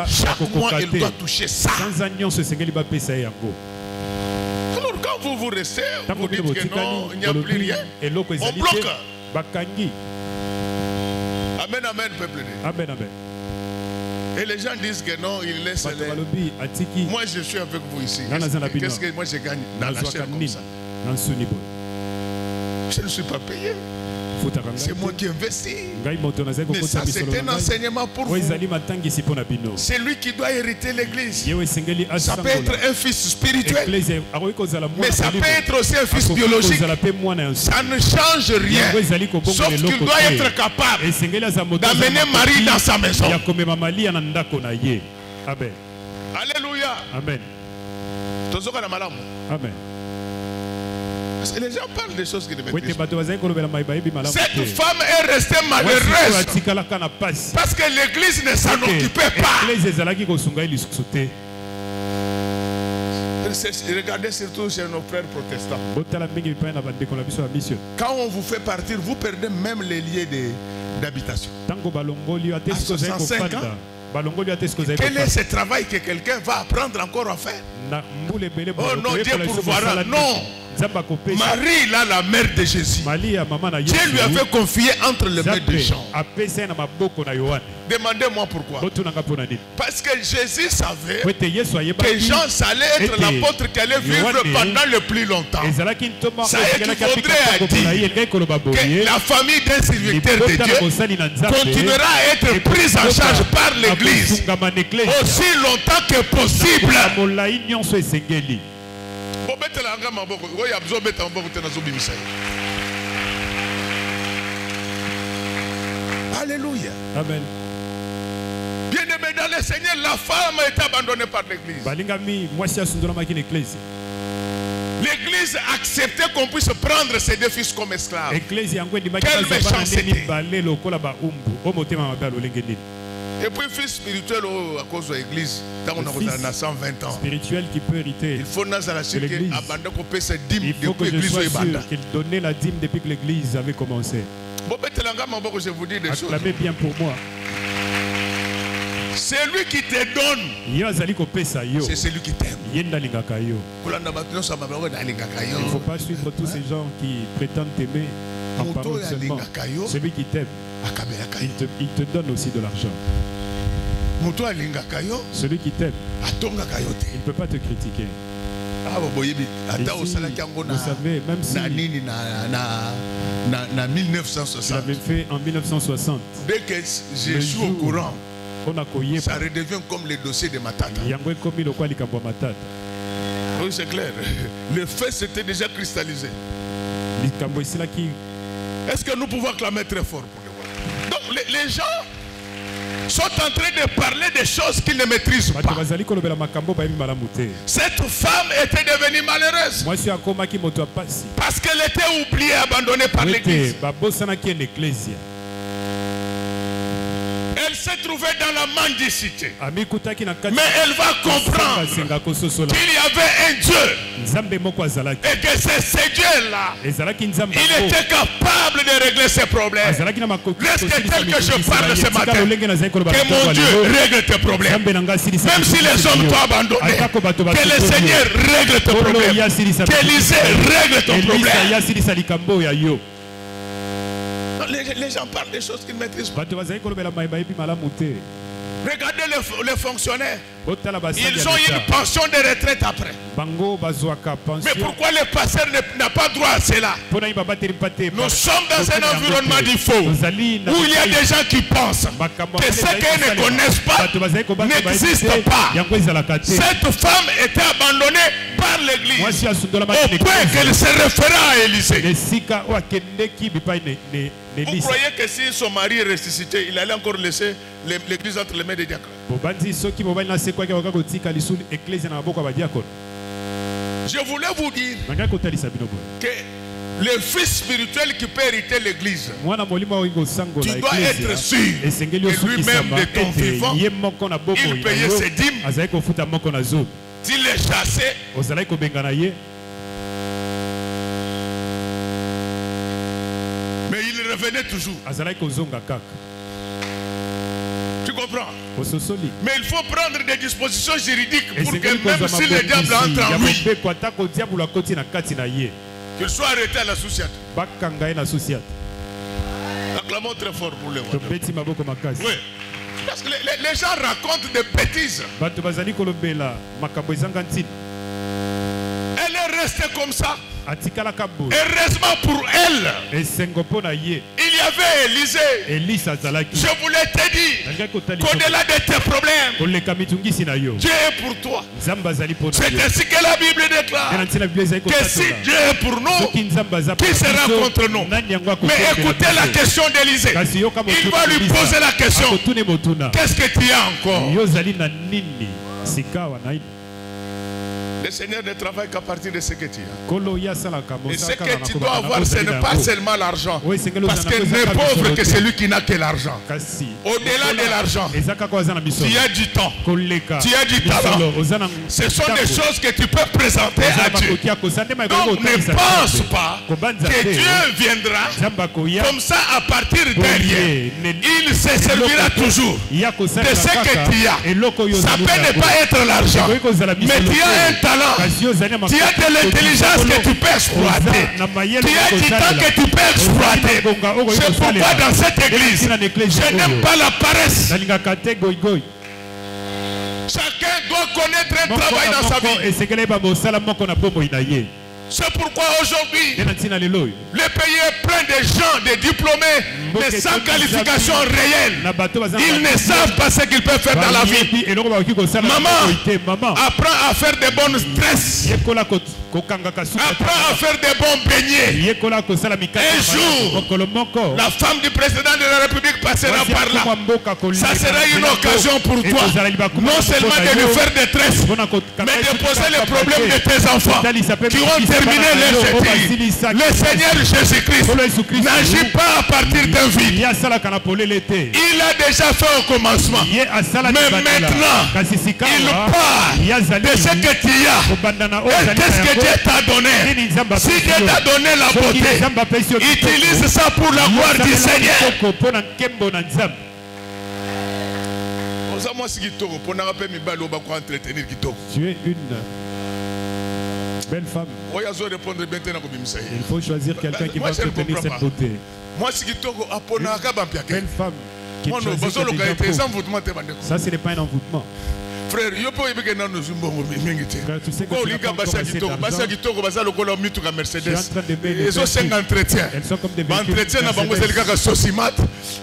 chaque mois il doit toucher ça. Alors quand vous restez, vous dites que non, il n'y a plus rien, on bloque. Amen, amen, peuple de Dieu. Amen, amen. Et les gens disent que non, ils laissent les... Moi je suis avec vous ici. Qu'est-ce que moi je gagne dans la chair comme ça? Je ne suis pas payé. C'est moi qui investis. Mais ça c'est un enseignement pour vous. C'est lui qui doit hériter l'église. Ça peut être un fils spirituel, mais ça peut être aussi un fils biologique. Ça ne change rien, sauf qu'il doit être capable d'amener Marie dans sa maison. Alléluia. Amen. Amen. Parce que les gens parlent des choses qui ne maîtrisent pas. Cette femme est restée malheureuse parce que l'église ne s'en occupait pas. Regardez surtout chez nos frères protestants. Quand on vous fait partir, vous perdez même les liens d'habitation. À 65 ans, quel est ce travail que quelqu'un va apprendre encore à faire? Oh non, Dieu pourvoira. Non. Marie, là, la mère de Jésus, Dieu lui avait confié entre les mains de Jean. Demandez-moi pourquoi. Parce que Jésus savait que Jean allait être l'apôtre qui allait vivre pendant le plus longtemps. Ça équivaudrait à dire que la famille d'un serviteur de Dieu continuera à être prise en charge par l'Église aussi longtemps que possible. Alléluia. Amen. Bien-aimé dans le Seigneur, la femme est abandonnée par l'Église. L'Église acceptait qu'on puisse prendre ses deux fils comme esclaves. Quelle méchanceté. Et puis fils spirituel à cause de l'église, tant qu'on a 120 ans. Spirituel qui peut hériter. Il faut que l'église. Il faut que je sois sûr qu'il donnait la dîme depuis que l'église avait commencé. Je vous dis des choses. Acclamez bien pour moi. C'est lui qui te donne. C'est celui qui t'aime. Il ne faut pas suivre tous ces gens qui prétendent t'aimer en parole seulement. Celui qui t'aime, il te donne aussi de l'argent. Celui qui t'aime, il ne peut pas te critiquer. Ici, vous savez, même si il avait fait en 1960, dès que je suis au courant, ça redevient comme le dossier de Matata. Oui, c'est clair. Le fait s'était déjà cristallisé. Est-ce que nous pouvons clamer très fort pour le voir? Donc les gens sont en train de parler des choses qu'ils ne maîtrisent pas. Cette femme était devenue malheureuse parce qu'elle était oubliée, abandonnée par l'église. Elle s'est trouvée dans la mendicité. Mais elle va comprendre qu'il y avait un Dieu. Et que c'est ce Dieu-là, il était capable de régler ses problèmes. Reste tel que je parle ce matin, que mon Dieu règle tes problèmes. Même si les hommes t'ont abandonné, que le Seigneur règle tes problèmes. Que l'Église règle ton problème. Les gens parlent des choses qu'ils ne maîtrisent pas. Regardez les fonctionnaires. Ils ont une pension de retraite après. Mais pourquoi le pasteur n'a pas droit à cela? Nous sommes dans un environnement du faux, où il y a des gens qui pensent que ce qu'ils ne connaissent pas n'existe pas. Cette femme était abandonnée par l'église au point qu'elle se référa à Élisée. Vous croyez que si son mari est ressuscité, il allait encore laisser l'église entre les mains des diacres? Je voulais vous dire que le fils spirituel qui peut hériter l'église, tu dois être sûr que lui-même de ton vivant, il payait ses dîmes, s'il est chassé, mais il revenait toujours. Tu comprends? Mais il faut prendre des dispositions juridiques pour que même si le diable entre en lui, qu'il soit arrêté à la Souciate. Acclamons très fort pour le roi. Oui. Parce que les gens racontent des bêtises. Elle est restée comme ça. Heureusement pour elle, il y avait Élisée. Je voulais te dire qu'au-delà de tes problèmes, Dieu est pour toi. C'est ainsi que la Bible déclare que si Dieu est pour nous, qui sera contre nous? Mais écoutez la question d'Élisée. Il va lui poser la question: qu'est-ce que tu as encore? Le Seigneur ne travaille qu'à partir de ce que tu as. Et ce que tu dois avoir, ce n'est pas seulement l'argent. Parce qu'il n'est pauvre que celui qui n'a que l'argent. Au-delà de l'argent, tu as du temps, tu as du talent. Ce sont des choses que tu peux présenter à Dieu. Donc ne pense pas que Dieu viendra comme ça à partir derrière. Il se servira toujours de ce que tu as. Ça peut ne pas être l'argent, mais tu as un talent. Tu as de l'intelligence que tu peux exploiter. Tu as du temps que tu peux exploiter. C'est pourquoi dans cette église, je n'aime pas la paresse. Chacun doit connaître un travail dans sa vie. C'est pourquoi aujourd'hui, le pays est plein de gens, de diplômés, mais sans qualification réelle. Ils ne savent pas ce qu'ils peuvent faire dans la vie. Maman, apprends à faire des bonnes tresses. Apprends à faire des bons beignets. Un jour, la femme du président de la République passera par là. Ça sera une occasion pour toi, non seulement de lui faire des tresses, mais de poser les problèmes de tes enfants qui ont terminer les jetés. Le Seigneur Jésus-Christ n'agit pas à partir d'un vide. Il a déjà fait au commencement. Mais maintenant, il part de ce que tu as. Qu'est-ce que Dieu t'a donné? Si Dieu t'a donné la beauté, utilise ça pour la gloire du Seigneur. Tu es une belle femme. Il faut choisir quelqu'un qui va soutenir cette beauté. Belle femme qui choisit ça, ce n'est pas un envoûtement. Frère, tu sais que tu n'as pas encore assez d'argent. Elles sont comme des véhicules.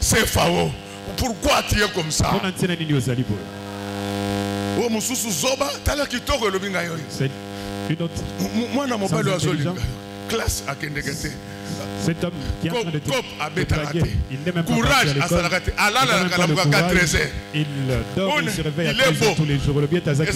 C'est faux. Pourquoi tu es comme ça? C'est une autre. Classe à Kendegate. Cet homme qui est en train de te draguer, il n'est même pas courage parti à l'école. Il dort, il se réveille à 13h tous les jours. Le bien Tazaki.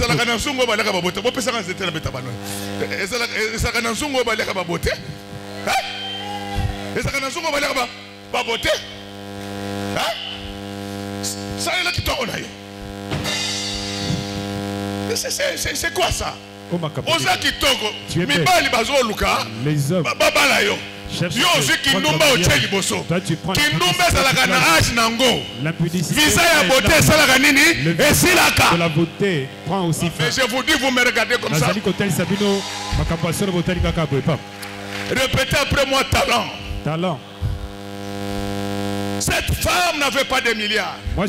C'est quoi ça? Les hommes cherchent de la beauté prend aussi fin. Je vous dis, vous me regardez comme ça. Répétez après moi, talent. Talent. Cette femme n'avait pas de milliards. Mais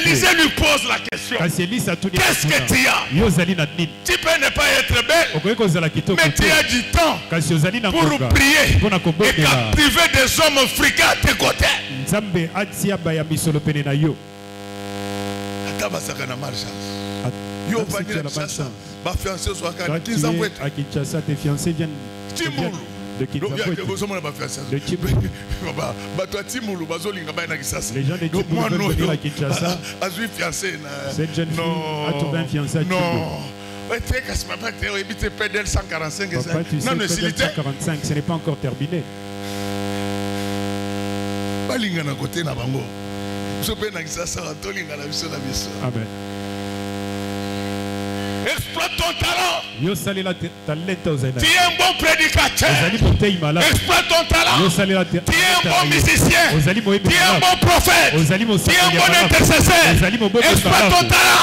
Élisée lui pose la question. Qu'est-ce que tu as? Tu peux ne pas être belle, mais tu as du temps pour prier et captiver des hommes africains à tes côtés. À Kinshasa, tes fiancés viennent de Kinshasa. Les gens de Timboulou veulent venir à Kinshasa. Cette jeune fille a trouvé un fiancé à Timboulou. Papa, tu sais, 145, ce n'est pas encore terminé. Amen. Exploite ton talent. Tu es un bon prédicateur. Exploite ton talent. Tu es un bon musicien. Tu es un bon prophète. Tu es un bon intercesseur. Exploite ton talent.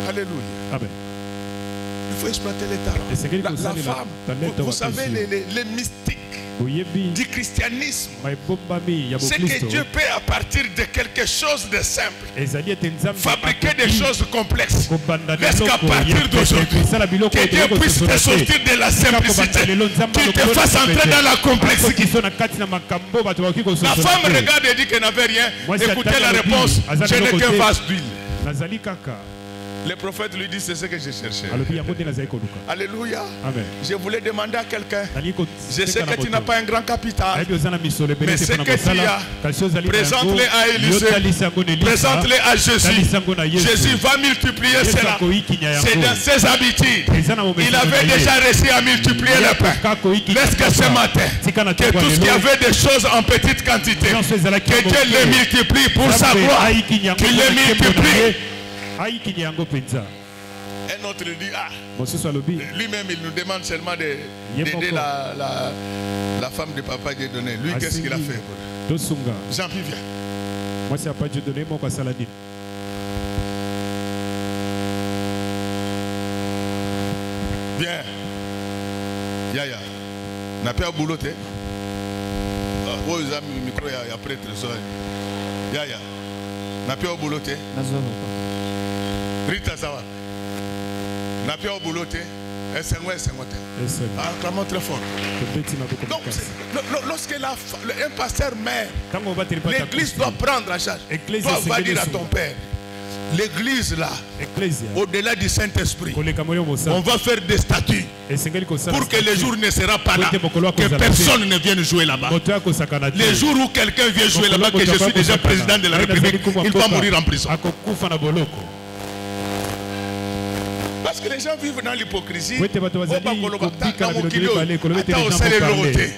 Alléluia. Amen. Il faut exploiter les talents. La femme, vous savez, les mystiques du christianisme, c'est que Dieu peut à partir de quelque chose de simple fabriquer des choses complexes. Laisse qu'à partir d'aujourd'hui, que Dieu puisse te sortir de la simplicité, qu'il te fasse entrer dans la complexité. La femme regarde et dit qu'elle n'avait rien. Écoutez la réponse, je n'ai qu'un vase d'huile. Le prophète lui dit, c'est ce que je cherchais. Alléluia. Amen. Je voulais demander à quelqu'un, je sais que tu n'as pas un grand capital, mais ce que tu as, présente-les à Élisée, présente-les à Jésus. Jésus va multiplier cela. C'est dans ses habitudes. Il avait déjà réussi à multiplier le pain. Laisse que ce matin, que tout ce qui avait des choses en petite quantité, que Dieu les multiplie pour sa gloire, qu'il les multiplie. Un autre dit, lui-même il nous demande seulement d'aider la femme de papa Dieu donné. Lui, qu'est-ce qu'il a fait? Jean-Pierre, viens. Moi, c'est pas Dieu donné, mon Saladin. Viens. Yaya. N'a pas boulot, hein? Oh, ils ont mis le micro, il y a prêtre. Yaya. N'a pas boulot, hein? Rita Zawa. N'a pas au boulot, acclamons très fort. Donc, lorsque un pasteur meurt, l'église doit prendre en charge. Toi, va dire à ton père, l'église là, au-delà du Saint-Esprit, on va faire des statuts pour que le jour ne sera pas là, que personne ne vienne jouer là-bas. Les jours où quelqu'un vient jouer là-bas, que je suis déjà président de la République, il va mourir en prison. Parce que les gens vivent dans l'hypocrisie.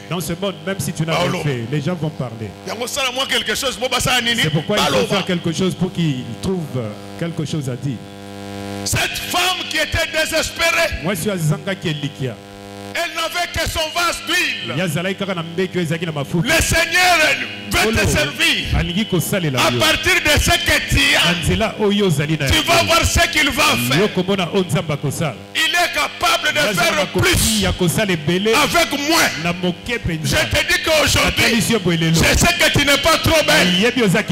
Dans ce monde, même si tu n'as pas fait, les gens vont parler. C'est pourquoi il faut faire quelque chose pour qu'ils trouvent quelque chose à dire. Cette femme qui était désespérée, elle n'avait que son vase d'huile. Le Seigneur veut te servir. À partir de ce que tu as, tu vas voir ce qu'il va faire. Il est capable de faire plus avec moins. Je te dis qu'aujourd'hui, je sais que tu n'es pas trop belle,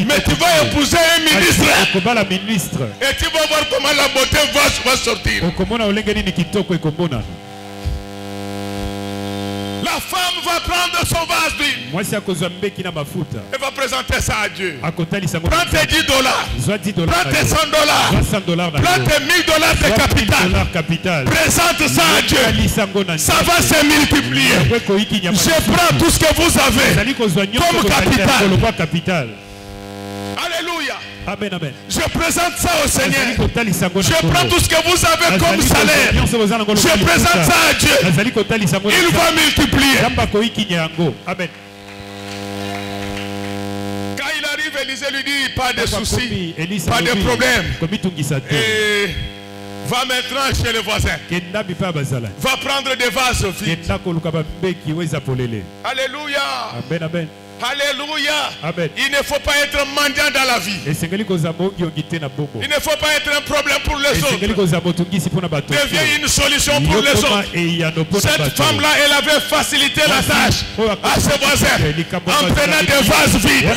mais tu vas épouser un ministre. Et tu vas voir comment la beauté va sortir. La femme va prendre son vase d'huile. Elle va présenter ça à Dieu. Prends tes $10. Prends tes $100. Prends tes $1000 de capital. Présente ça à Dieu. Ça va se multiplier. Je prends tout ce que vous avez comme capital. Alléluia. Amen, amen. Je présente ça au Seigneur. Je prends tout ce que vous avez comme salaire. Je présente ça à Dieu. Il va multiplier. Amen. Quand il arrive, Élisée lui dit, pas de soucis, pas de problème. Et va maintenant chez le voisin. Va prendre des vases vides. Alléluia. Amen, amen. Alléluia. Amen. Il ne faut pas être mendiant dans la vie. Il ne faut pas être un problème pour les autres. Deviens une solution pour les autres. Cette femme-là, elle avait facilité la tâche à ses voisins en prenant des vases vides.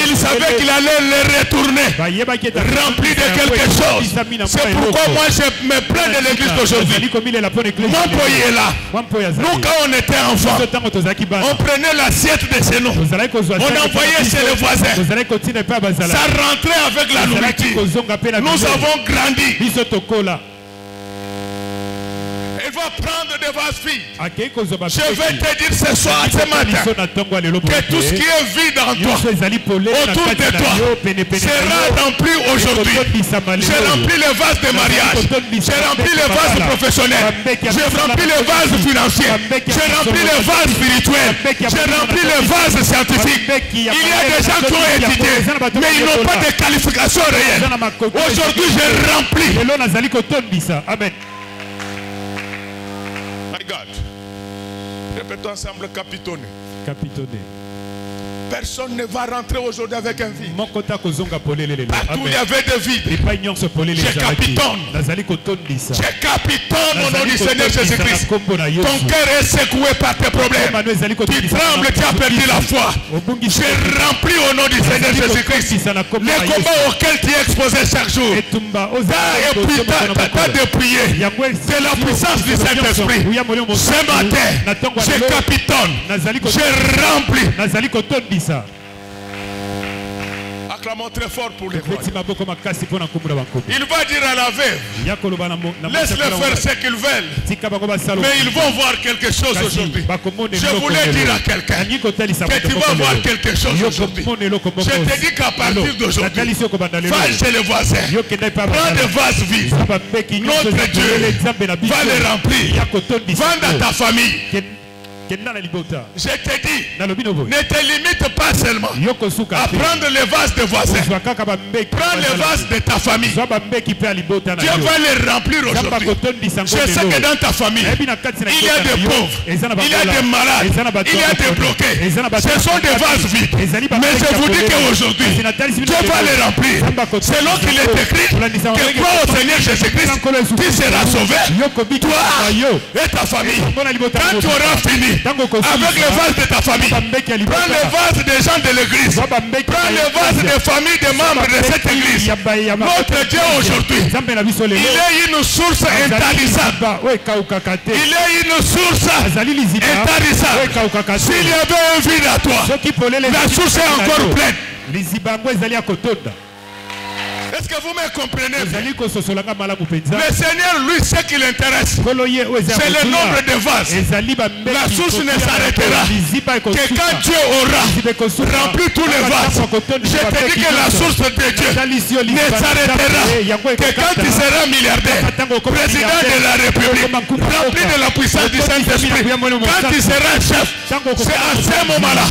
Il savait qu'il allait les retourner remplis de quelque chose. C'est pourquoi moi je me plains de l'église d'aujourd'hui. Mon pays est là. Nous, quand on était enfants, on prenait l'assiette de chez nous. On envoyait chez les voisins. Ça rentrait avec la nourriture. Nous avons grandi. Il va prendre des vases vides. Je vais te dire ce soir, ce matin, que tout ce qui est vide en toi, autour de toi, sera rempli aujourd'hui. J'ai rempli les vases de mariage. J'ai rempli les vases professionnels. J'ai rempli les vases financiers. J'ai rempli les vases spirituels. J'ai rempli les vases scientifiques. Il y a des gens qui ont étudié, mais ils n'ont pas de qualification réelle. Aujourd'hui, j'ai rempli. Amen. Regarde. Répétons ensemble, capitonner. Personne ne va rentrer aujourd'hui avec un vide. Partout il y avait des vides. Je capitonne. Je capitonne au nom du Seigneur Jésus-Christ. Ton cœur est secoué par tes problèmes. Tu trembles, tu as perdu la foi. Je remplis au nom du Seigneur Jésus-Christ les combats auxquels tu es exposé chaque jour. Et puis t'as de prier. C'est la puissance du Saint-Esprit. Ce matin, je capitonne. Je remplis. Acclamons très fort pour les voix. Il va dire à la veuve, laisse-les faire ce qu'ils veulent, mais ils vont voir quelque chose aujourd'hui. Je voulais dire à quelqu'un que tu vas voir quelque chose aujourd'hui. Je te dis qu'à partir d'aujourd'hui, va chez les voisins, prends des vases vides. Notre Dieu va les remplir. Vends à ta famille. Je te dis, ne te limite pas seulement à prendre les vases de voisins. Prends les vases de ta famille. Dieu va les remplir aujourd'hui. Je sais que dans ta famille, il y a des pauvres, il y a des malades, il y a des bloqués. Ce sont des vases vides. Mais je vous dis qu'aujourd'hui, Dieu va les remplir. Selon qu'il est écrit, que crois au Seigneur Jésus-Christ, tu seras sauvé. Toi et ta famille. Quand tu auras fini avec les vases de ta famille, prends les vases des gens de l'église, prends les vases des familles des membres de cette église. Notre Dieu aujourd'hui, il est une source intarissable. Il est une source intarissable. S'il y avait un vide à toi, la source est encore pleine. Est-ce que vous me comprenez? Le Seigneur, lui, ce qui l'intéresse, c'est le nombre de vases. La source ne s'arrêtera que quand Dieu aura rempli tous les vases. Je te dis que la source de Dieu ne s'arrêtera que quand il sera milliardaire, président de la République, rempli de la puissance du Saint-Esprit. Quand il sera chef, c'est à ce moment-là.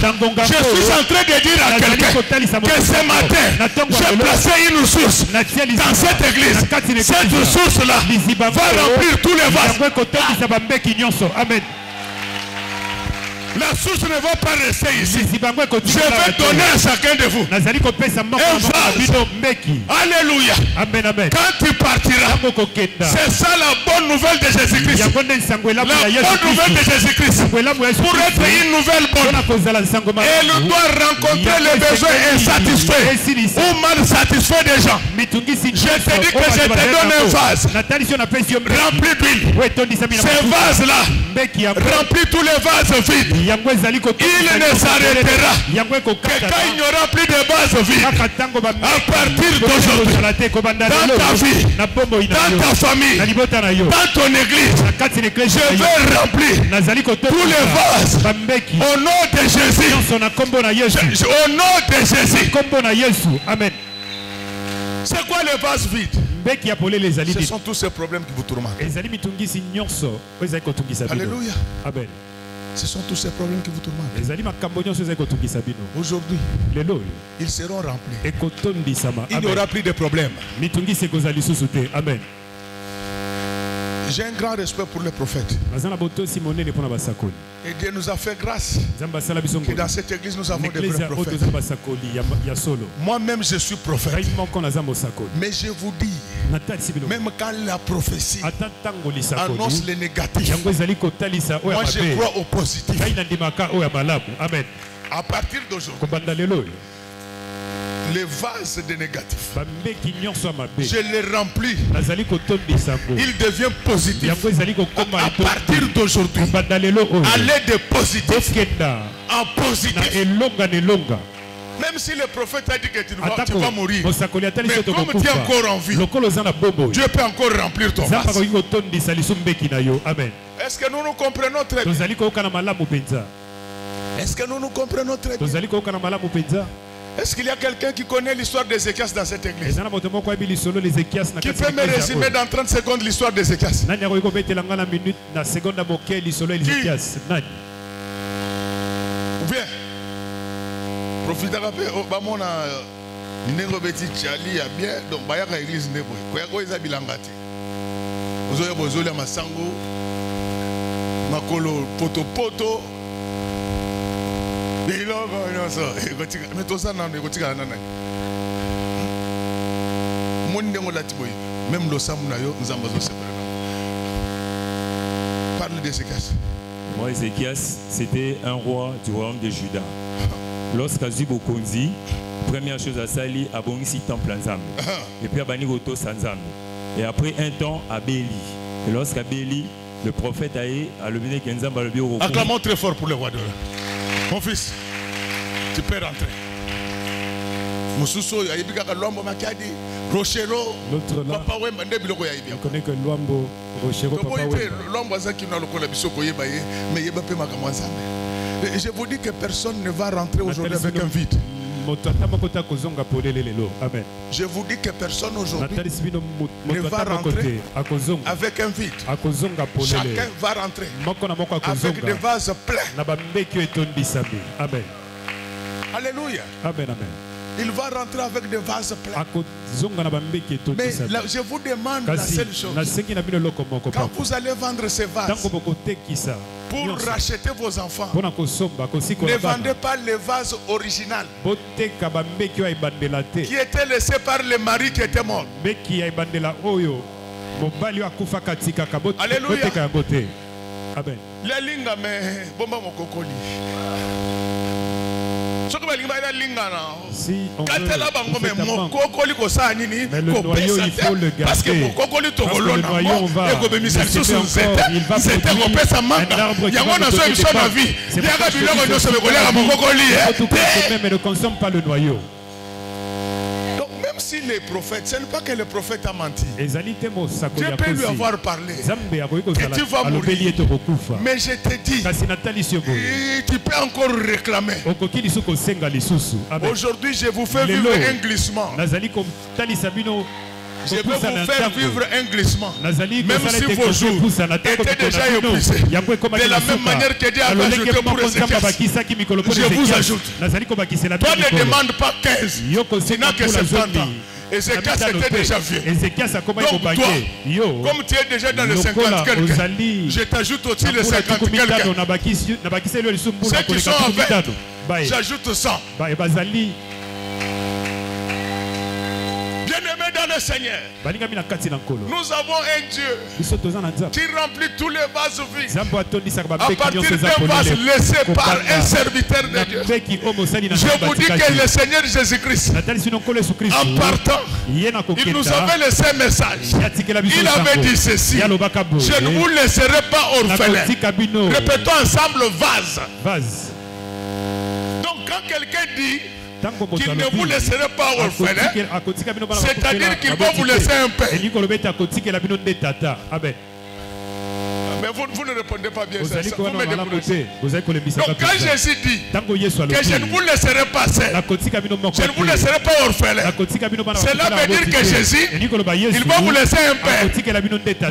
Je suis en train de dire à quelqu'un que ce matin, j'ai placé une source dans cette église. Cette source-là va remplir tous les vases. Amen. La source ne va pas rester ici. Je vais donner à chacun de vous un vase. Alléluia. Quand tu partiras, c'est ça la bonne nouvelle de Jésus-Christ. La bonne nouvelle de Jésus-Christ. Pour être une nouvelle bonne, elle doit rencontrer les besoins insatisfaits ou mal satisfaits des gens. Je te dis que je te donne un vase rempli d'huile. Ces vases-là remplis tous les vases vides. Il ne s'arrêtera que quand il n'y aura plus de bases vides. À partir d'aujourd'hui, dans ta vie, dans ta famille, dans ton église, je vais remplir tous les vases au nom de Jésus. Au nom de Jésus. Amen. C'est quoi les vases vides? Ce sont tous ces problèmes qui vous tourmentent. Alléluia. Amen. Ce sont tous ces problèmes qui vous tourmentent. Aujourd'hui, ils seront remplis. Il n'y aura plus de problèmes. Amen. J'ai un grand respect pour les prophètes. Et Dieu nous a fait grâce que dans cette église nous avons des vrais prophètes. Moi-même je suis prophète. Mais je vous dis, même quand la prophétie annonce les négatifs, moi je crois au positif. À partir d'aujourd'hui, les vases de négatifs, je les remplis. Il devient positif. À partir d'aujourd'hui, aller de positif en positif. Même si le prophète a dit que tu vas mourir, mais comme tu es encore en vie, Dieu peut encore remplir ton vase. Est-ce que nous nous comprenons très bien? Est-ce que nous nous comprenons très bien? Est-ce qu'il y a quelqu'un qui connaît l'histoire d'Ézéchias dans cette église? Qui peut me résumer dans 30 secondes l'histoire d'Ézéchias? Bien. Profitez on a Nego Beti Chali a bien donc bayaka église nebo. Koyako eza bilangati. Ozoya bozoli masango. Makolo poto poto. Mais tout ça, même le Samunayo, nous avons besoin de parle d'Ézéchias. Moi, Ézéchias, c'était un roi du royaume de Juda. Lorsqu'Azubo Konzi, première chose à Sali, a bon ici temple ensemble. Et puis à Banigoto Sanzam. Et après un temps, à Béli. Et lorsqu'Abéli, le prophète a levé Kenzamba le bureau. Acclamons très fort pour le roi de l'heure. Mon fils, tu peux rentrer. Moussousso, il y a Lombo Makadi, Rochero, Papa Wemba, Nebiloko Yaibia. On connaît que Lombo, Rochero, Papa Wemba. Lombo Zaki n'a le Kolabisoko Yebaye, mais Yebape Makamazame. Je vous dis que personne ne va rentrer aujourd'hui avec un vide. Je vous dis que personne aujourd'hui ne va rentrer avec un vide. Chacun va rentrer avec des vases pleins. Amen. Alléluia. Amen, amen. Il va rentrer avec des vases pleins. Mais là, je vous demande la seule chose. Quand vous allez vendre ces vases pour racheter vos enfants, ne vendez pas les vases originaux qui étaient laissés par le mari qui était mort. Alléluia. Amen. Les linga mais bomba mokokoli. Si on veut, mais le noyau, il faut le garder. Parce que le noyau, on va le sécher encore, il va produire un arbre qui va nous donner des pommes. C'est pour ça que il faut tout consommer, mais ne consomme pas le noyau. Donc même aussi les prophètes. Ce n'est pas que le prophète a menti. Dieu peut lui avoir parlé. Et tu vas mourir. Mais je te dis, tu peux encore réclamer. Aujourd'hui, je vous fais vivre un glissement. Je vais vous faire vivre un glissement. Même si vos jours étaient déjà épuisés. De la même manière que Dieu a ajouté pour Ézéchias, je vous ajoute. Toi ne demande pas 15, tu n'as que 70 ans. Ézéchias était déjà vieux. Donc toi, comme tu es déjà dans le 50 quelqu'un, je t'ajoute aussi le 50 quelqu'un. Ceux qui sont avec, j'ajoute 100. Bien-aimés dans le Seigneur, nous avons un Dieu qui remplit tous les vases vides à partir d'un vase laissé par un serviteur de Dieu. Je vous dis que le Seigneur Jésus-Christ, en partant, il nous avait laissé un message. Il avait dit ceci: je ne vous laisserai pas orphelins. Répétons ensemble, vase. Donc quand quelqu'un dit qu'il ne vous laisserait pas orphelin, c'est-à-dire qu'il va vous laisser un père. Mais vous ne répondez pas bien ça. Vous me découragez. Donc quand Jésus dit que je ne vous laisserai pas seul, je ne vous laisserai pas orphelin, cela veut dire que Jésus, il va vous laisser un père.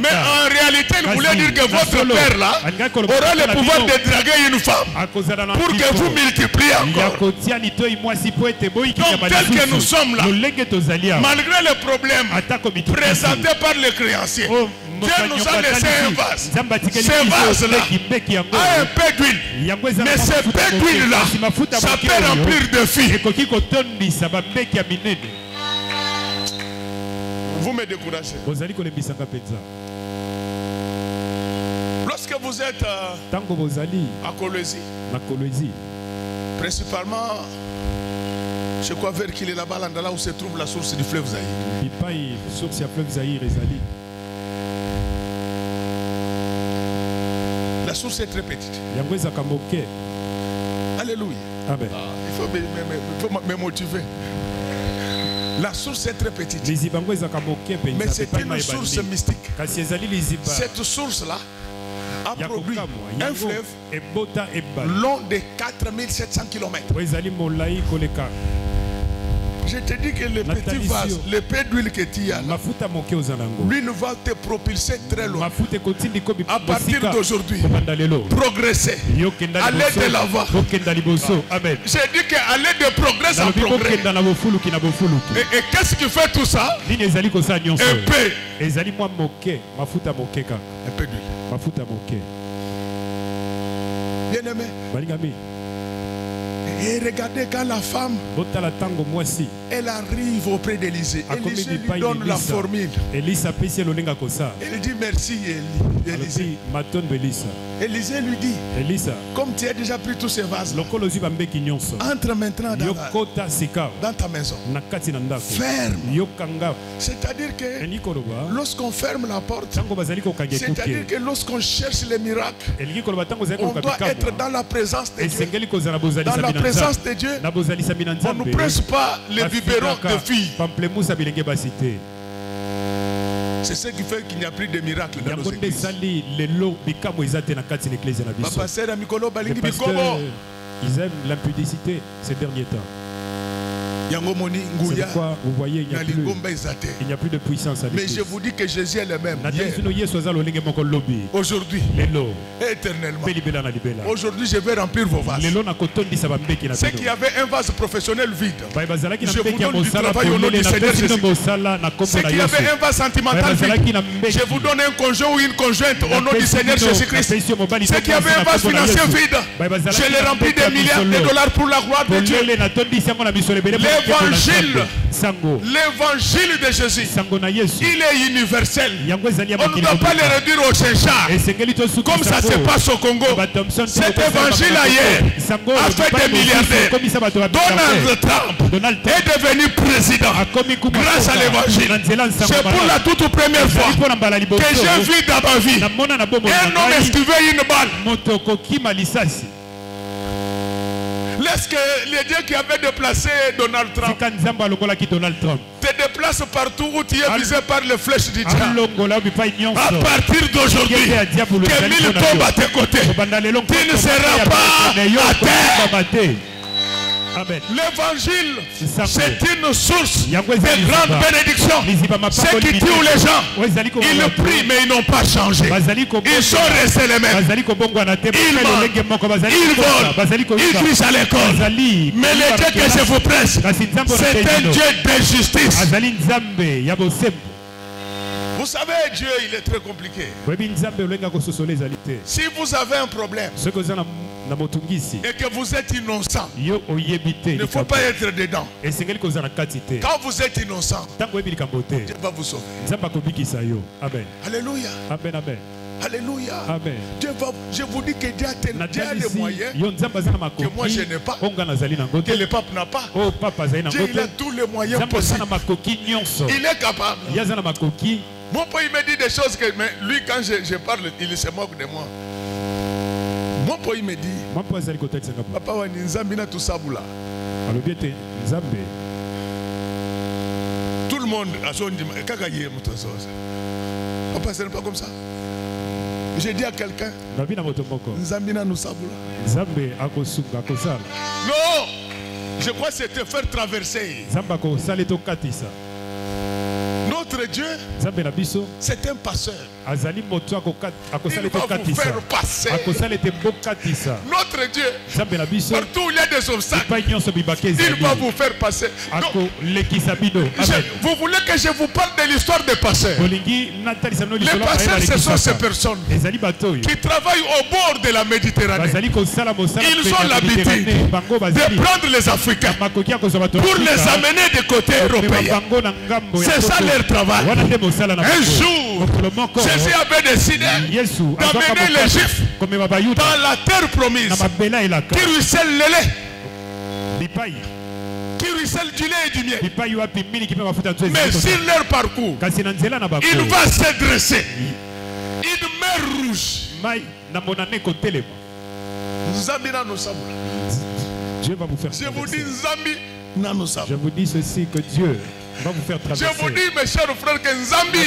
Mais en réalité, il voulait dire que votre père là aura le pouvoir de draguer une femme pour que vous multipliez encore. Donc tel que nous sommes là, malgré les problèmes présentés par les créanciers, Dieu nous a laissé un vase. Ce vase-là a un peu d'huile. Mais ce peu d'huile-là, ça peut remplir de filles. Vous me découragez. Lorsque vous êtes à Kolwezi, principalement, je crois vers qu'il est là-bas, là où se trouve la source du fleuve Zahir. La source est très petite. Alléluia. Amen. Il faut me motiver. La source est très petite. Mais c'est une source mystique. Cette source-là a produit un fleuve long de 4700 km. Je te dis que le petit vase, le peu d'huile que tu as là, lui ne va te propulser très loin. À partir d'aujourd'hui, progresser, aller de l'avant. J'ai dit qu'aller de progrès en progrès. Et qu'est-ce qui fait tout ça? Un peu d'huile. Bien-aimé. Et regardez quand la femme, elle arrive auprès d'Élisée. Élisée lui donne la formule. Elle dit merci Élisée. Élisée lui dit, comme tu as déjà pris tous ces vases, entre maintenant dans ta maison. Ferme. C'est-à-dire que lorsqu'on ferme la porte, c'est-à-dire que lorsqu'on cherche les miracles, on doit être dans la présence de Dieu. Dans la présence de Dieu, on ne presse pas les biberons de filles. C'est ce qui fait qu'il n'y a plus de miracles dans nos églises. Ils aiment l'impudicité ces derniers temps. C'est pourquoi vous voyez il n'y a plus de puissance à l'église. Mais je vous dis que Jésus est le même aujourd'hui, éternellement. Aujourd'hui je vais remplir vos vases. Ceux qui avaient un vase professionnel vide, je vous donne du travail au nom du Seigneur Jésus-Christ. Ceux qui avaient un vase sentimental vide, je vous donne un conjoint ou une conjointe au nom du Seigneur Jésus-Christ. Ceux qui avaient un vase financier vide, je les remplis des milliards de dollars pour la gloire de Dieu. L'évangile de Jésus, il est universel. On ne doit pas le réduire au Chinchard comme ça se passe au Congo. Cet évangile ailleurs a fait des milliardaires. Donald Trump est devenu président grâce à l'évangile. C'est pour la toute première fois que j'ai vu dans ma vie un homme esquiver une balle. Laisse que les dieux qui avaient déplacé Donald Trump te déplace partout où tu es visé par les flèches du diable. À partir d'aujourd'hui, que 1000 tombent à tes côtés. Tu ne seras pas à terre. L'évangile, c'est une source de grande bénédiction. Ceux qui tuent les gens, ils prient mais ils n'ont pas changé. Ils sont restés les mêmes. Ils mentent, ils volent, ils crient à l'école. Mais le Dieu que je vous prêche, c'est un Dieu de justice. Vous savez, Dieu, il est très compliqué. Si vous avez un problème et que vous êtes innocent, il ne faut pas être dedans. Quand vous êtes innocent, Dieu va vous sauver. Alléluia. Amen, amen. Alléluia. Amen. Je vous dis que Dieu a des moyens que moi je n'ai pas, que le pape n'a pas. Dieu il a tous les moyens possibles. Il est capable. Mon père il me dit des choses que mais lui quand je parle, il se moque de moi. Mon père il me dit, papa wani nzambi na tusabula. Tout le monde a son dit, kakaye mutozoza. Papa ce n'est pas comme ça. J'ai dit à quelqu'un, nzambi na nusabula. Non, je crois que c'était faire traverser. Notre Dieu, c'est un passeur. Il va vous faire passer. Notre Dieu, partout où il y a des obstacles, il va vous faire passer. Donc, vous voulez que je vous parle de l'histoire des passeurs? Les passeurs, ce sont ces personnes qui travaillent au bord de la Méditerranée. Ils ont l'habitude de prendre les Africains pour les amener du côté européen. C'est ça leur travail. Un jour, Jésus avait décidé d'amener les Juifs dans la terre promise qui ruisselle le lait, qui ruisselle du lait et du miel. Mais sur leur parcours, il va se dresser une mer rouge. Dieu va vous faire traverser. Je vous dis Nzambi. Je vous dis ceci, que Dieu va vous faire traverser. Je vous dis, mes chers frères, que Nzambi,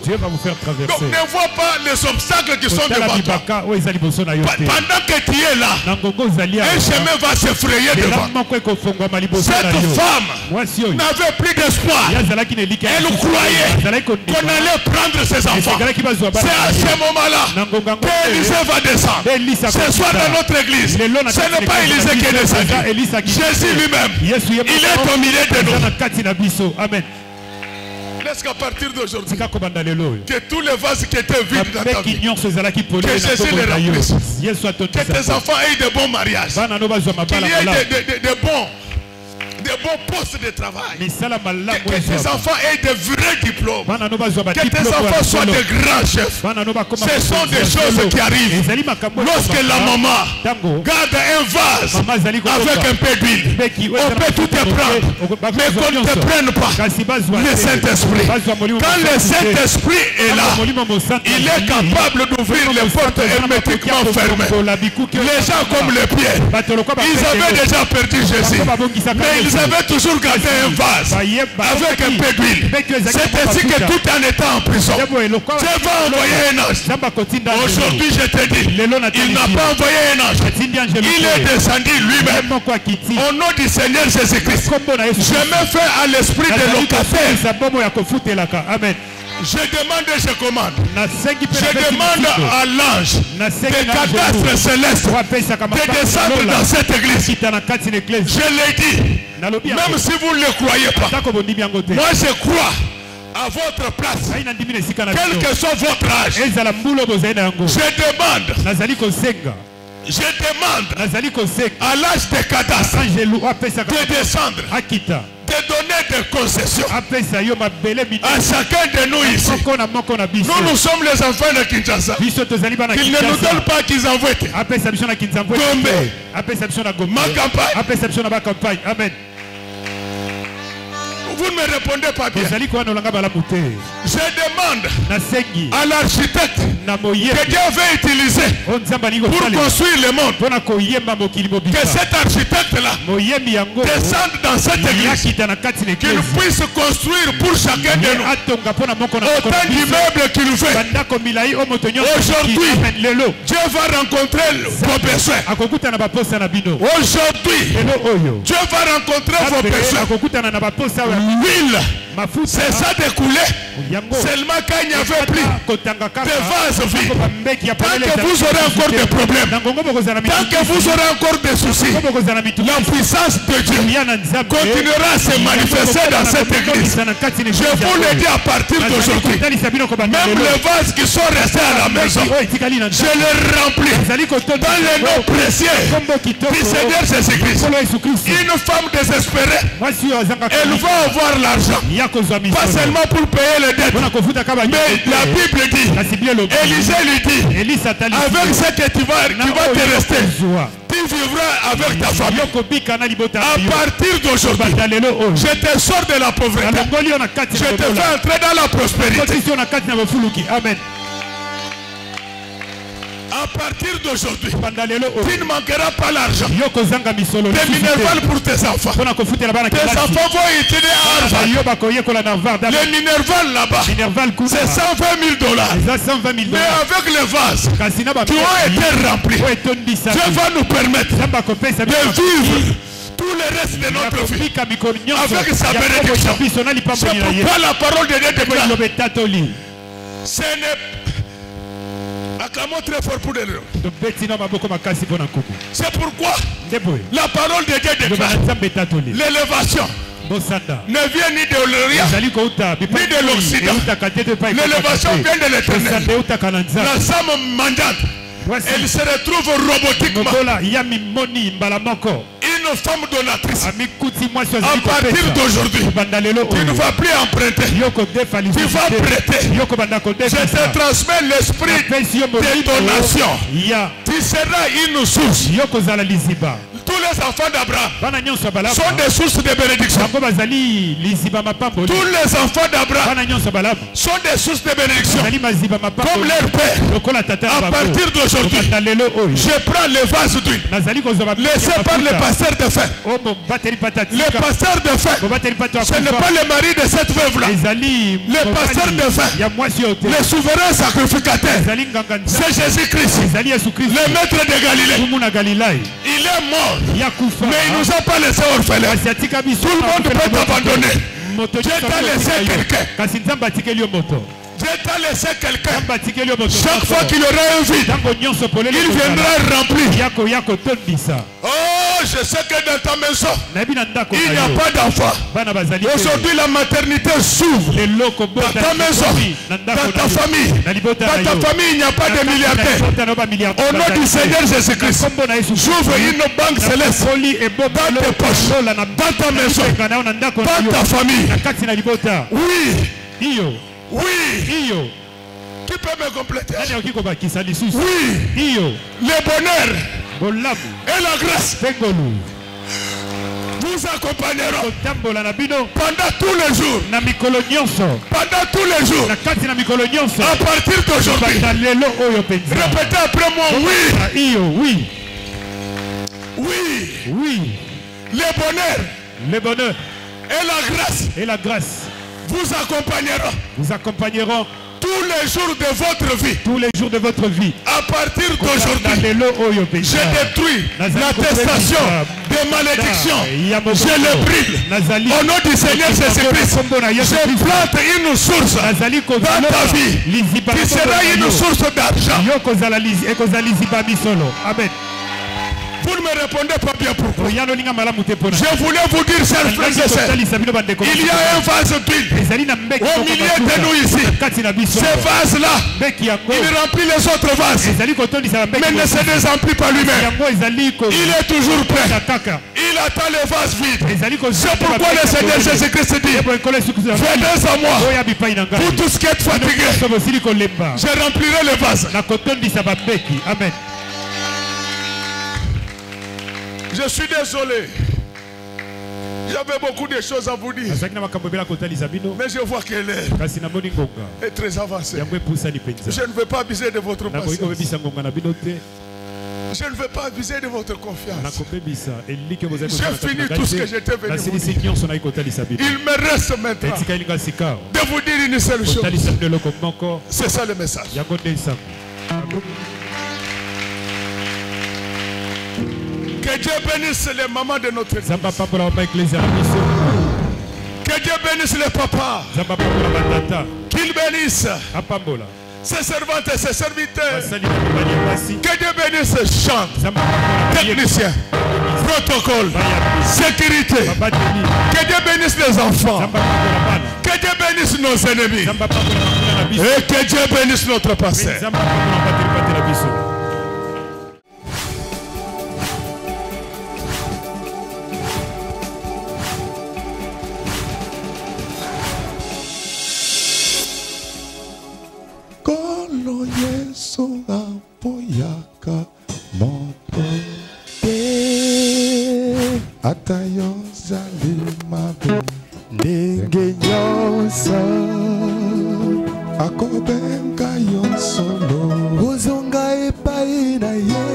Dieu va vous faire traverser. Donc ne vois pas les obstacles qui sont devant toi. Pendant que tu es là, un chemin va se frayer devant. Cette femme n'avait plus d'espoir. Elle croyait qu'on allait prendre ses enfants. C'est à ce moment-là qu'Élisée va descendre. Ce soir dans notre église, ce n'est pas Élisée qui est descendu. Jésus lui-même, il est au milieu de nous. Amen. Laisse qu'à partir d'aujourd'hui, que tous les vases qui étaient vides dans ta vie, que Jésus les remplisse. Que tes enfants aient de bons mariages. Qu'il y ait de bons postes de travail. Que tes enfants aient de vrais diplômes. Que tes enfants soient de grands chefs. Ce sont des choses qui arrivent. Lorsque la maman garde un vase avec un peu d'huile, on peut tout te prendre, mais qu'on ne te prenne pas le Saint-Esprit. Quand le Saint-Esprit est là, il est capable d'ouvrir les portes hermétiquement fermées. Les gens comme les pierres, ils avaient déjà perdu Jésus, mais ils avaient toujours gardé un vase avec un peu d'huile. C'est ainsi que tout en étant en prison, Dieu va envoyer un ange. Aujourd'hui je te dis, il n'a pas envoyé un ange, il est descendu lui-même. Au nom du Seigneur Jésus-Christ, je me fais à l'esprit de locataire. Amen. Je demande et je commande. Je demande à l'ange des cadastres célestes de descendre dans cette église. Je l'ai dit, même si vous ne le croyez pas, moi je crois à votre place, quel que soit votre âge. Je demande à l'âge des cadastres de descendre, de donner des concessions à chacun de nous ici. Nous sommes les enfants de Kinshasa. Qu'ils ne nous donnent pas qu'ils envoient Gombe, ma campagne. Amen. Vous ne me répondez pas bien. Je demande à l'architecte que Dieu veut utiliser pour construire le monde. Que cet architecte-là descende dans cette église. Qu'il puisse construire pour chacun de nous autant d'immeubles qu'il veut. Aujourd'hui, Dieu va rencontrer vos besoins. Aujourd'hui, Dieu va rencontrer vos besoins. L'huile, c'est ça de couler. Seulement quand il n'y avait plus de vase vide. Tant que vous aurez encore des problèmes, tant que vous aurez encore des soucis, la puissance de Dieu continuera à se manifester dans cette église. Je vous le dis à partir d'aujourd'hui. Même les vases qui sont restés à la maison, je les remplis dans les noms précieux du Seigneur Jésus-Christ. Une femme désespérée, elle va avoir l'argent, pas seulement pour payer les dettes, mais la Bible dit, Élisée lui dit, avec ce que tu vas te rester, tu vivras avec ta famille. À partir d'aujourd'hui, je te sors de la pauvreté, je te fais entrer dans la prospérité. Amen. À partir d'aujourd'hui, tu ne manqueras pas l'argent. Des minervales pour tes enfants. Tes enfants vont étudier à Harvard. Les minervales là-bas, c'est $120,000. Mais avec les vases qui ont été remplis, Dieu va nous permettre de vivre tout le reste de notre vie avec sa bénédiction. C'est pourquoi la parole de Dieu déclare. Ce n'est acclamons très fort pour les. C'est pourquoi la parole de Dieu déclare l'élévation ne vient ni de l'Orient ni de l'Occident. L'élévation vient de l'Éternel. La femme mendiante, elle se retrouve robotiquement. Une femme donatrice. À partir d'aujourd'hui, tu ne vas plus emprunter. Tu vas prêter. Je te transmets l'esprit de donation. Tu seras une source. Tous les enfants d'Abraham sont des sources de bénédiction. Tous les enfants d'Abraham sont des sources de bénédiction. Comme leur père. À partir d'aujourd'hui, je prends les vases d'huile laissés par le pasteur de fin. Le pasteur de fin, ce n'est pas le mari de cette veuve-là. Le pasteur de fin, le souverain sacrificateur, c'est Jésus-Christ, le maître de Galilée. Il est mort, mais il ne nous a pas laissé orphelins. Tout le monde peut t'abandonner. Dieu t'a laissé quelqu'un. Dieu t'a laissé quelqu'un. Chaque fois qu'il y aura un vide, il viendra remplir. Oh, je sais que dans ta maison, il n'y a pas d'enfant. Aujourd'hui, la maternité s'ouvre. Dans ta maison, dans ta famille. Dans ta famille, il n'y a pas de milliardaires. Au nom du Seigneur Jésus-Christ, j'ouvre une banque céleste dans tes poches, dans ta maison, dans ta famille. Oui. Oui. Qui peut me compléter? Oui. Le bonheur et la grâce vous accompagneront pendant tous les jours. Pendant tous les jours. À partir d'aujourd'hui. Répétez après moi. Oui. Le bonheur et la grâce vous accompagneront tous les jours de votre vie. À partir d'aujourd'hui, je détruis l'attestation de malédiction. Je le brûle. Au nom du Seigneur Jésus-Christ, je plante une source dans ta vie qui sera une source d'argent. Amen. Vous ne me répondez pas bien pourquoi. Je voulais vous dire, chers frères et sœurs, il y a un vase d'huile au milieu de nous ici. Ce vase-là, il remplit les autres vases, mais ne se désemplit pas lui-même. Il est toujours prêt. Il attend les vases vides. C'est pourquoi le Seigneur Jésus-Christ dit, venez à moi, vous tous qui êtes fatigués, je remplirai les vases. Amen. Je suis désolé. J'avais beaucoup de choses à vous dire. Mais je vois que l'heure est très avancée. Je ne veux pas abuser de votre patience. Je ne veux pas abuser de votre confiance. J'ai fini tout ce que j'étais venu vous dire. Il me reste maintenant de vous dire une seule chose. C'est ça le message. Que Dieu bénisse les mamans de notre église. Que Dieu bénisse les papas. Qu'il bénisse ses servantes et ses serviteurs. Que Dieu bénisse ces chants, techniciens, protocole, sécurité. Que Dieu bénisse les enfants. Que Dieu bénisse nos ennemis. Et que Dieu bénisse notre passé. Yesu apoyaka moto te atayozali mabe ndenge nyonso akobenga yo solo ozonga epai na ye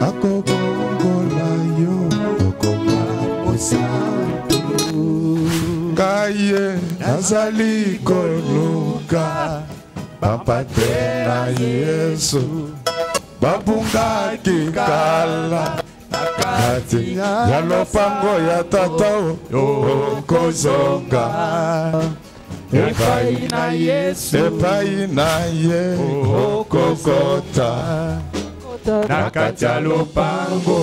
akobongola yo okoma mosantu kaye nazali koluka Bapate na Yesu babungaki kala kati ya lopango ya tata okozonga epai na Yesu epai na ye okokota na kati ya lopango